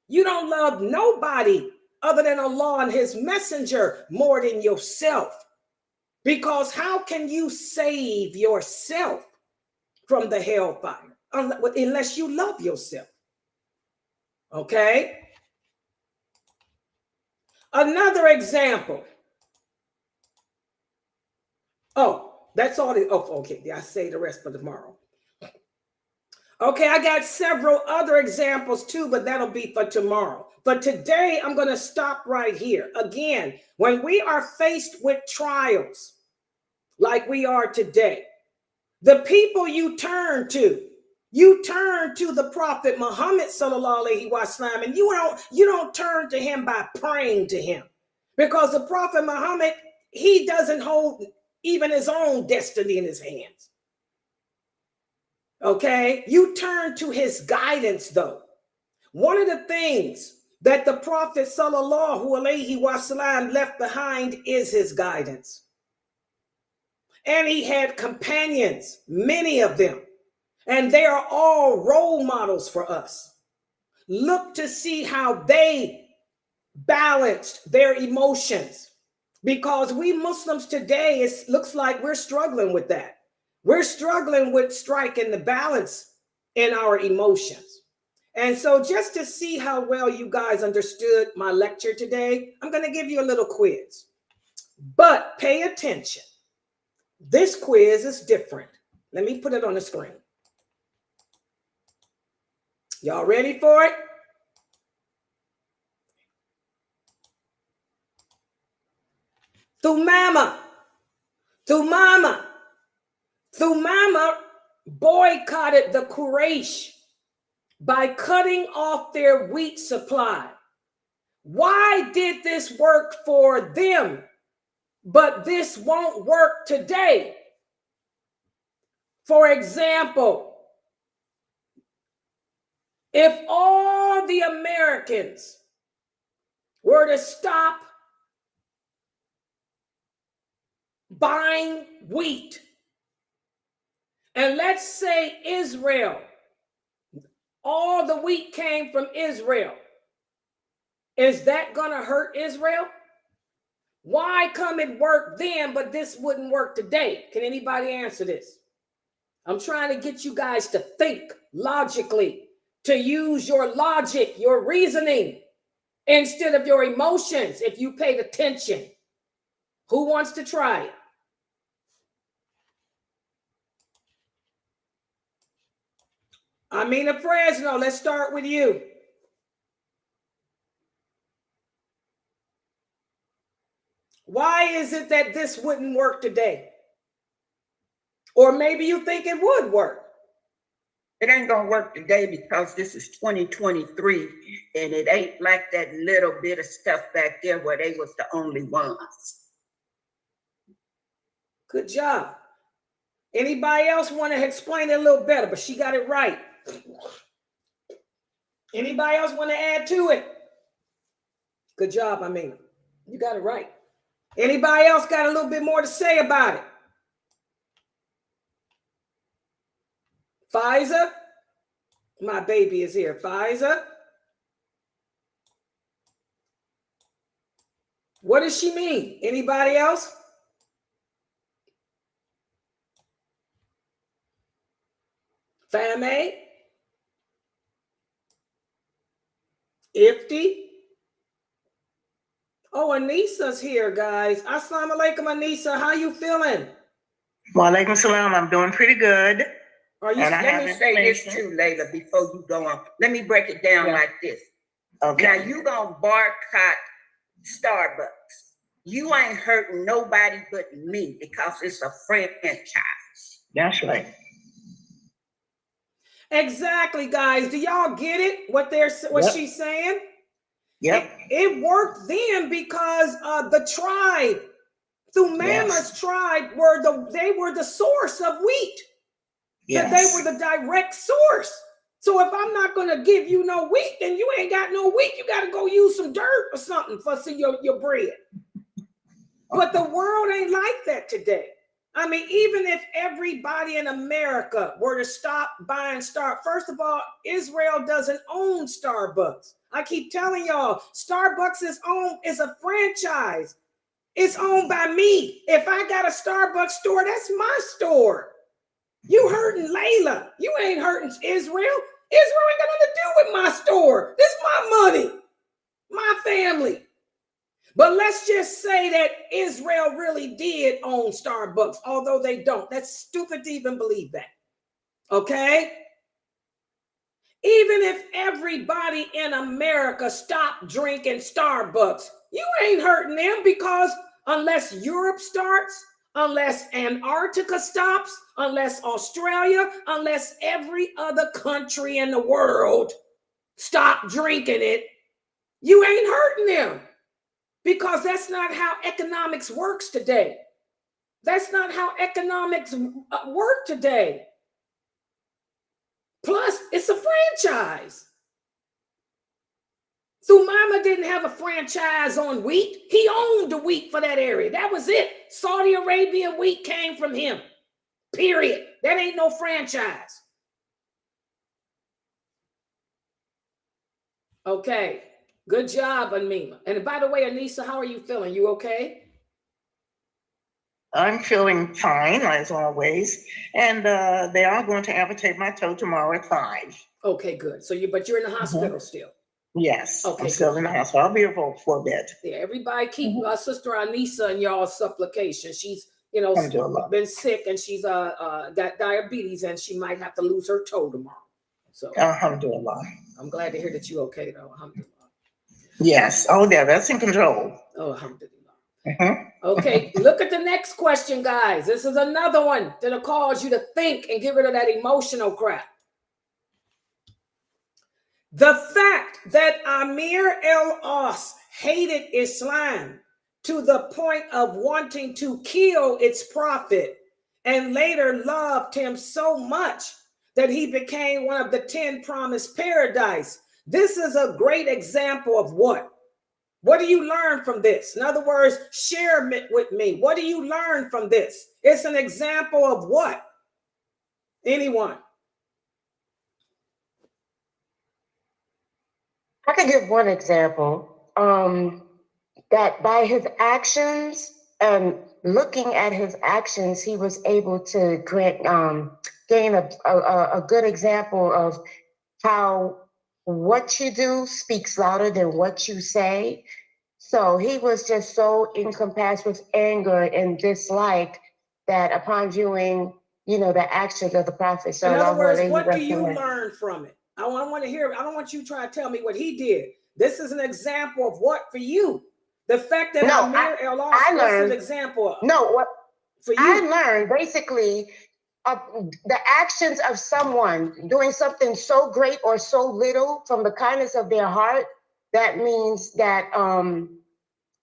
You don't love nobody other than Allah and his messenger more than yourself. Because how can you save yourself from the hellfire unless you love yourself? Okay? Another example. Oh, that's all. Okay. I'll say the rest for tomorrow. Okay, I got several other examples too, but that'll be for tomorrow. But today, I'm going to stop right here. Again, when we are faced with trials like we are today, the people you turn to the Prophet Muhammad sallallahu alaihi wasallam, and you don't turn to him by praying to him, because the Prophet Muhammad, he doesn't hold even his own destiny in his hands. Okay, you turn to his guidance though. One of the things that the Prophet sallallahu alaihi wasallam left behind is his guidance. And he had companions, many of them. And they are all role models for us. Look to see how they balanced their emotions. Because we Muslims today, it looks like we're struggling with that. We're struggling with striking the balance in our emotions. And so just to see how well you guys understood my lecture today, I'm going to give you a little quiz. But pay attention. This quiz is different. Let me put it on the screen. Y'all ready for it? Thumama boycotted the Quraysh by cutting off their wheat supply. Why did this work for them, but this won't work today? For example, if all the Americans were to stop buying wheat, and let's say Israel, all the wheat came from Israel, is that going to hurt Israel? Why come it work then, but this wouldn't work today? Can anybody answer this? I'm trying to get you guys to think logically, to use your logic, your reasoning, instead of your emotions, if you paid attention. Who wants to try it? Amina Fresno, let's start with you. Why is it that this wouldn't work today? Or maybe you think it would work. It ain't gonna work today because this is 2023 and it ain't like that little bit of stuff back there where they was the only ones. Good job. Anybody else want to explain it a little better? But she got it right. Anybody else want to add to it? Good job, Amina. You got it right. Anybody else got a little bit more to say about it? Pfizer? My baby is here. Pfizer? What does she mean? Anybody else? Fame? Ifti? Oh, Anissa's here, guys. Assalamu alaikum, Anissa. How you feeling? Walaikum salam. I'm doing pretty good. Are you? Let me say this too, Layla, before you go on. Let me break it down like this. Okay. Now you gonna boycott Starbucks. You ain't hurting nobody but me because it's a franchise. That's right. Exactly, guys. Do y'all get it? What she's saying? Yep. It worked then because the tribe, Thumama's tribe, were the source of wheat. Yes. That they were the direct source. So if I'm not going to give you no wheat, then you ain't got no wheat. You got to go use some dirt or something for your bread. But the world ain't like that today. I mean, even if everybody in America were to stop buying first of all, Israel doesn't own Starbucks. I keep telling y'all, Starbucks is a franchise. It's owned by me. If I got a Starbucks store, that's my store. You hurting Layla. You ain't hurting Israel. Israel ain't got nothing to do with my store. This is my money, my family. But let's just say that Israel really did own Starbucks, although they don't. That's stupid to even believe that. Okay? Even if everybody in America stopped drinking Starbucks, you ain't hurting them because unless Europe starts, unless Antarctica stops, unless Australia, unless every other country in the world stop drinking it, you ain't hurting them. Because that's not how economics works today. That's not how economics work today. Plus, it's a franchise. Thumama didn't have a franchise on wheat. He owned the wheat for that area. That was it. Saudi Arabian wheat came from him. Period. That ain't no franchise. Okay. Good job, Anima. And by the way, Anissa, how are you feeling? You okay? I'm feeling fine, as always. And they are going to amputate my toe tomorrow at 5. Okay, good. So but you're in the hospital still. Yes, Okay, I'm still good. in the hospital. I'll be here for a bit. Yeah, everybody keep our sister Anissa in y'all supplication. She's, you know, Alhamdulillah. been sick and she's got diabetes and she might have to lose her toe tomorrow. So Alhamdulillah. I'm glad to hear that you're okay though. Alhamdulillah. Yes. Oh, yeah, that's in control. Oh, alhamdulillah. Mhm. Okay, look at the next question, guys. This is another one that'll cause you to think and get rid of that emotional crap. The fact that Amir el-As hated Islam to the point of wanting to kill its prophet and later loved him so much that he became one of the 10 promised paradise. This is a great example of what? What do you learn from this? In other words, share it with me. What do you learn from this? It's an example of what? Anyone? I could give one example, that by his actions and looking at his actions, he was able to gain a good example of how what you do speaks louder than what you say. So he was just so encompassed with anger and dislike that upon viewing, the actions of the Prophet. In other words, what do you learn from it? I want to hear. I don't want you to try to tell me what he did. This is an example of what for you? The fact that Amir el-As was an example of. No, what for you? I learned basically the actions of someone doing something so great or so little from the kindness of their heart. That means that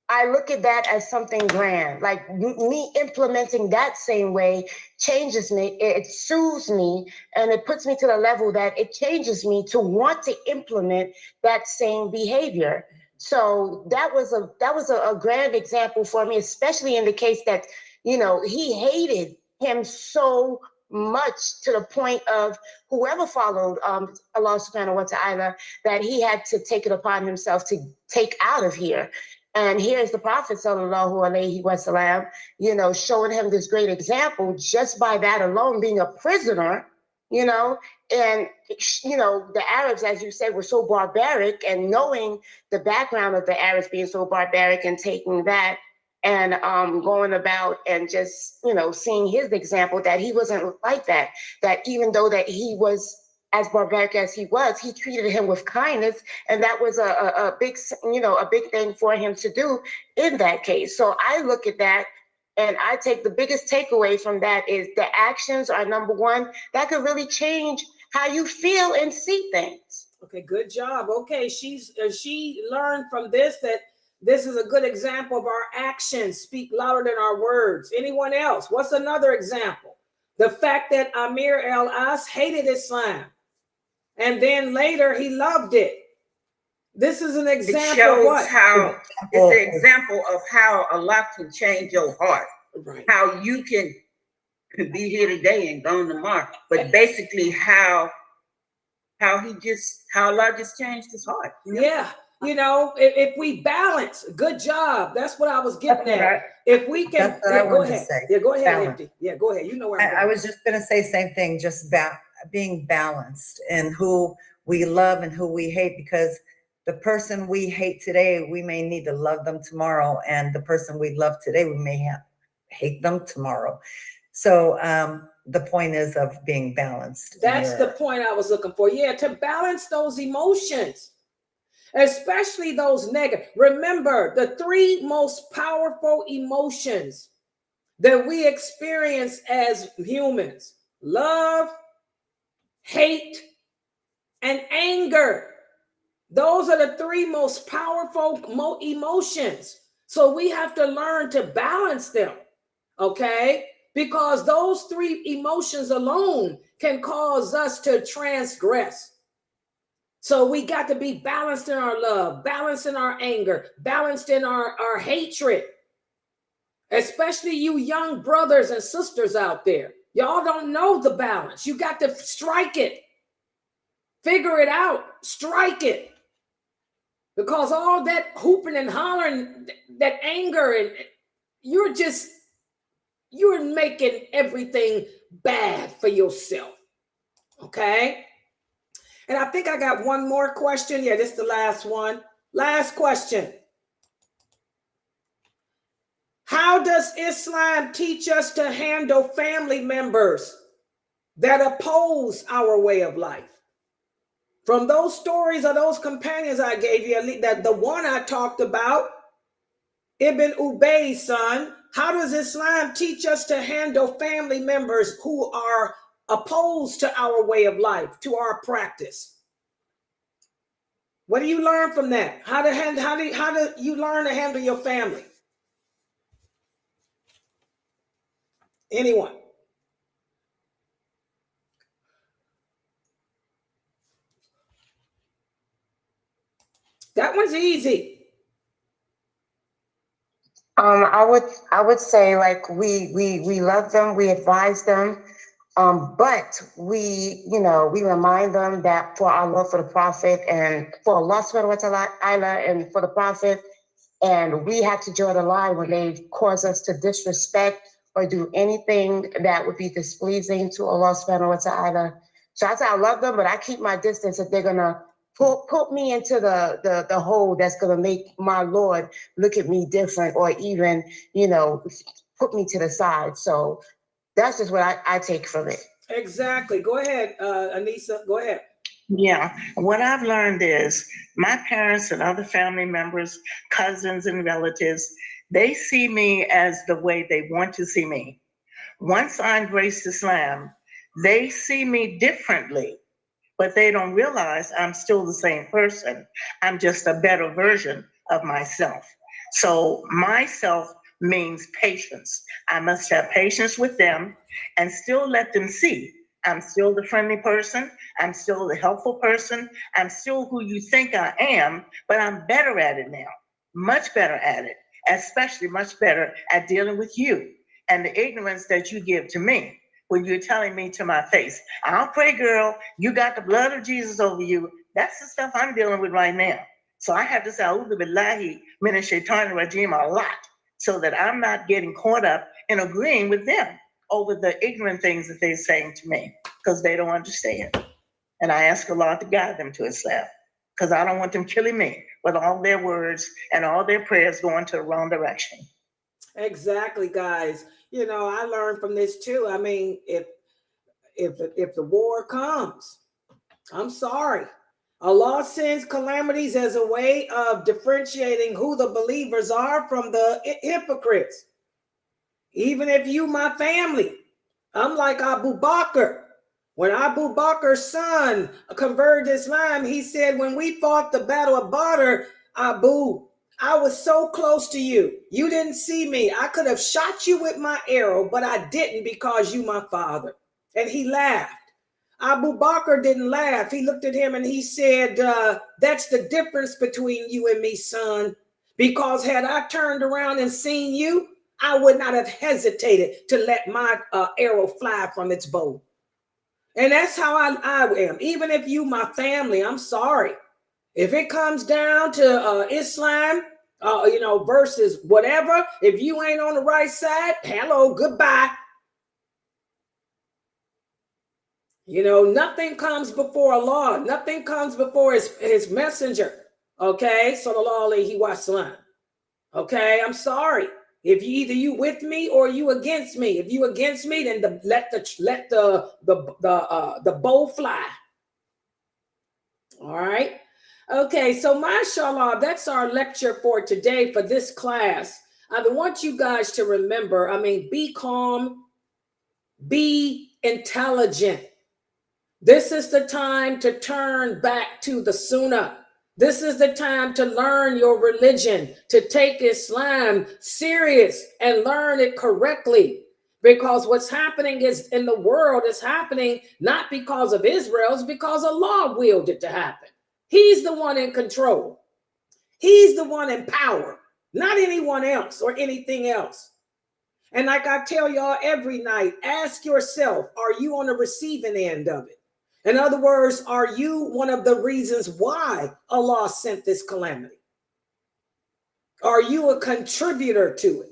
I look at that as something grand. Like me implementing that same way changes me, it soothes me, and it puts me to the level that it changes me to want to implement that same behavior. So that was a grand example for me, especially in the case that, he hated him so much to the point of whoever followed Allah subhanahu wa ta'ala, that he had to take it upon himself to take out of here. And here's the Prophet sallallahu alaihi wasallam, showing him this great example just by that alone, being a prisoner, and, the Arabs, as you said, were so barbaric, and knowing the background of the Arabs being so barbaric and taking that and going about and just, seeing his example that he wasn't like that, that even though that he was as barbaric as he was, he treated him with kindness. And that was a big thing for him to do in that case. So I look at that and I take the biggest takeaway from that is the actions are number one. That could really change how you feel and see things. Okay, good job. Okay, she learned from this that this is a good example of our actions speak louder than our words. Anyone else? What's another example? The fact that Amir el-As hated Islam and then later he loved it. This is an example of what? It's an example of how Allah can change your heart. Right. How you can be here today and gone tomorrow. But basically how Allah just changed his heart. Yeah. If we balance, good job. That's what I was getting at. Right. If we can, go ahead. Yeah, go ahead, Balance. Empty. Yeah, go ahead. You know where I'm I was just going to say same thing, just being balanced in who we love and who we hate, because the person we hate today, we may need to love them tomorrow. And the person we love today, we may hate them tomorrow. So the point is of being balanced. That's the point I was looking for. Yeah, to balance those emotions, especially those negative. Remember, the 3 most powerful emotions that we experience as humans: love, hate, and anger. Those are the 3 most powerful emotions. So we have to learn to balance them, okay? Because those 3 emotions alone can cause us to transgress. So we got to be balanced in our love, balanced in our anger, balanced in our hatred. Especially you young brothers and sisters out there. Y'all don't know the balance. You got to strike it. Figure it out. Strike it. Because all that hooping and hollering, that anger, and you're making everything bad for yourself. Okay? And I think I got one more question. Yeah, this is the last one. Last question. How does Islam teach us to handle family members that oppose our way of life? From those stories of those companions I gave you, that the one I talked about, Ibn Ubay's son, how does Islam teach us to handle family members who are opposed to our way of life, to our practice? What do you learn from that? How do you learn to handle your family? Anyone? That one's easy. I would say, like, we love them, we advise them, but we remind them that for our love for the Prophet and for Allah subhanahu wa ta'ala and for the Prophet, and we have to draw the line when they cause us to disrespect or do anything that would be displeasing to Allah subhanahu wa ta'ala. So I say I love them, but I keep my distance if they're gonna put me into the hole that's gonna make my Lord look at me different, or even, put me to the side. So that's just what I take from it. Exactly. Go ahead, Anissa. Go ahead. Yeah, what I've learned is my parents and other family members, cousins and relatives, they see me as the way they want to see me. Once I embraced Islam, they see me differently, but they don't realize I'm still the same person. I'm just a better version of myself. So myself means patience. I must have patience with them and still let them see I'm still the friendly person. I'm still the helpful person. I'm still who you think I am, but I'm better at it now, much better at it, especially much better at dealing with you and the ignorance that you give to me when you're telling me to my face, I'll pray, girl, you got the blood of Jesus over you. That's the stuff I'm dealing with right now. So I have to say, A'udhu billahi minash shaitanir rajim a lot, so that I'm not getting caught up in agreeing with them over the ignorant things that they're saying to me, because they don't understand. And I ask Allah to guide them to Islam, because I don't want them killing me with all their words and all their prayers going to the wrong direction. Exactly, guys. You know, I learned from this too. I mean, if the war comes, I'm sorry. Allah sends calamities as a way of differentiating who the believers are from the hypocrites. Even if you, my family, I'm like Abu Bakr. When Abu Bakr's son converted to Islam, he said, when we fought the Battle of Badr, Abu, I was so close to you. You didn't see me. I could have shot you with my arrow, but I didn't because you my father. And he laughed. Abu Bakr didn't laugh. He looked at him and he said, that's the difference between you and me, son. Because had I turned around and seen you, I would not have hesitated to let my arrow fly from its bow. And that's how I am. Even if you, my family, I'm sorry. If it comes down to Islam, versus whatever, if you ain't on the right side, hello, goodbye. You know, nothing comes before Allah. Nothing comes before his messenger. Okay, sallallahu alaihi wasallam. Okay, I'm sorry. If you with me or you against me. If you against me, then let the bow fly. All right. Okay, so mashallah, that's our lecture for today for this class. I want you guys to remember, be calm, be intelligent. This is the time to turn back to the Sunnah. This is the time to learn your religion, to take Islam serious and learn it correctly. Because what's happening is in the world is happening not because of Israel, it's because Allah willed it to happen. He's the one in control. He's the one in power, not anyone else or anything else. And like I tell y'all every night, ask yourself, are you on the receiving end of it? In other words, are you one of the reasons why Allah sent this calamity? Are you a contributor to it?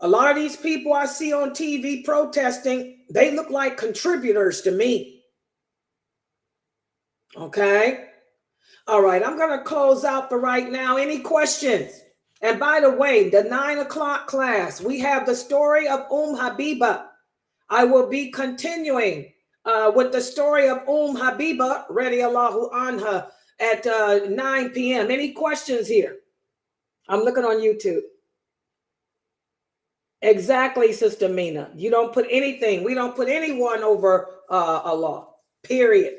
A lot of these people I see on TV protesting, they look like contributors to me. Okay. All right. I'm going to close out for right now. Any questions? And by the way, the 9 o'clock class, we have the story of Habiba. I will be continuing with the story of Habiba, radiallahu anha, at 9 p.m. Any questions here? I'm looking on YouTube. Exactly, Sister Mina. You don't put anything. We don't put anyone over Allah, period.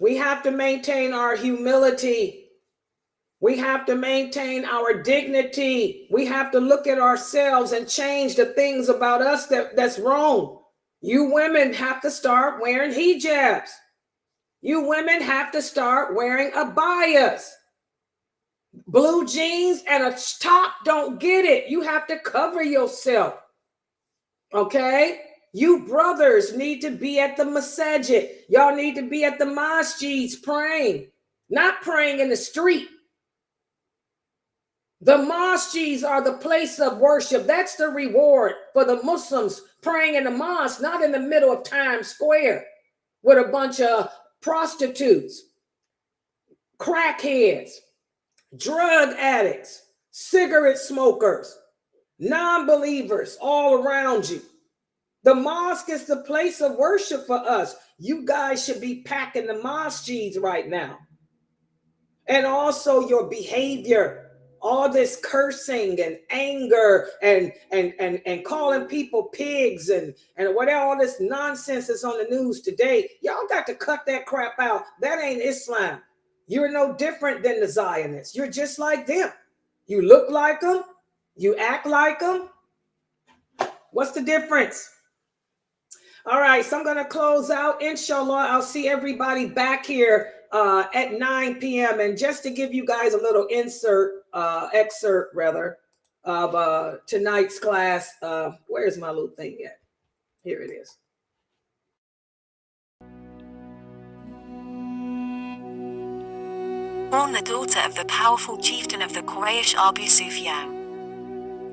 We have to maintain our humility. We have to maintain our dignity. We have to look at ourselves and change the things about us that's wrong. You women have to start wearing hijabs. You women have to start wearing abayas. Blue jeans and a top don't get it. You have to cover yourself. Okay? You brothers need to be at the masajid. Y'all need to be at the masjids praying, not praying in the street. The masjids are the place of worship. That's the reward for the Muslims, praying in the mosque, not in the middle of Times Square with a bunch of prostitutes, crackheads, drug addicts, cigarette smokers, non-believers all around you. The mosque is the place of worship for us. You guys should be packing the masjids right now. And also your behavior, all this cursing and anger and calling people pigs and whatever, all this nonsense that's on the news today. Y'all got to cut that crap out. That ain't Islam. You're no different than the Zionists. You're just like them. You look like them. You act like them. What's the difference? All right, so I'm going to close out. Inshallah, I'll see everybody back here at 9 p.m. And just to give you guys a little excerpt of tonight's class. Where's my little thing at? Here it is. Born the daughter of the powerful chieftain of the Quraysh Abu Sufyan.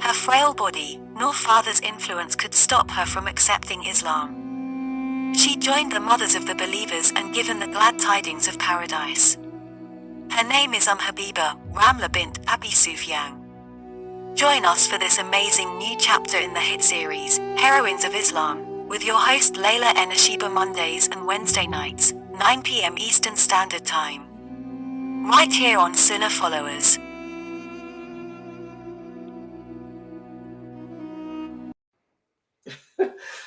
Her frail body, nor father's influence could stop her from accepting Islam. She joined the mothers of the believers and given the glad tidings of paradise. Her name is Habiba, Ramla bint Abi Sufyan. Join us for this amazing new chapter in the hit series, Heroines of Islam, with your host lailanasheeba Mondays and Wednesday nights, 9 p.m. Eastern Standard Time. Right here on Sunnahfollowers.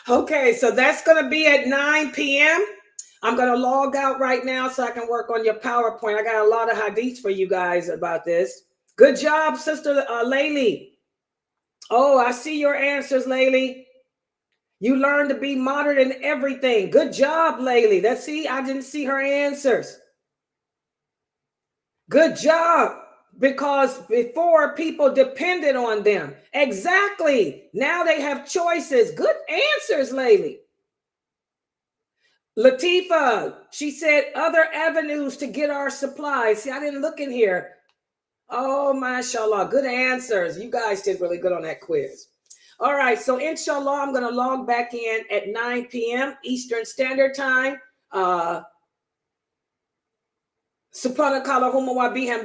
Okay, so that's going to be at 9 p.m. I'm going to log out right now so I can work on your PowerPoint. I got a lot of hadiths for you guys about this. Good job, Sister Layli. Oh, I see your answers, Layli. You learned to be moderate in everything. Good job, Layli. I didn't see her answers. Good job. Because before people depended on them. Exactly. Now they have choices. Good answers, Layli. Latifa, she said other avenues to get our supplies. See, I didn't look in here. Oh, mashallah. Good answers. You guys did really good on that quiz. All right. So inshallah, I'm going to log back in at 9 p.m. Eastern Standard Time. Subhanakallahumma wa bihamdika.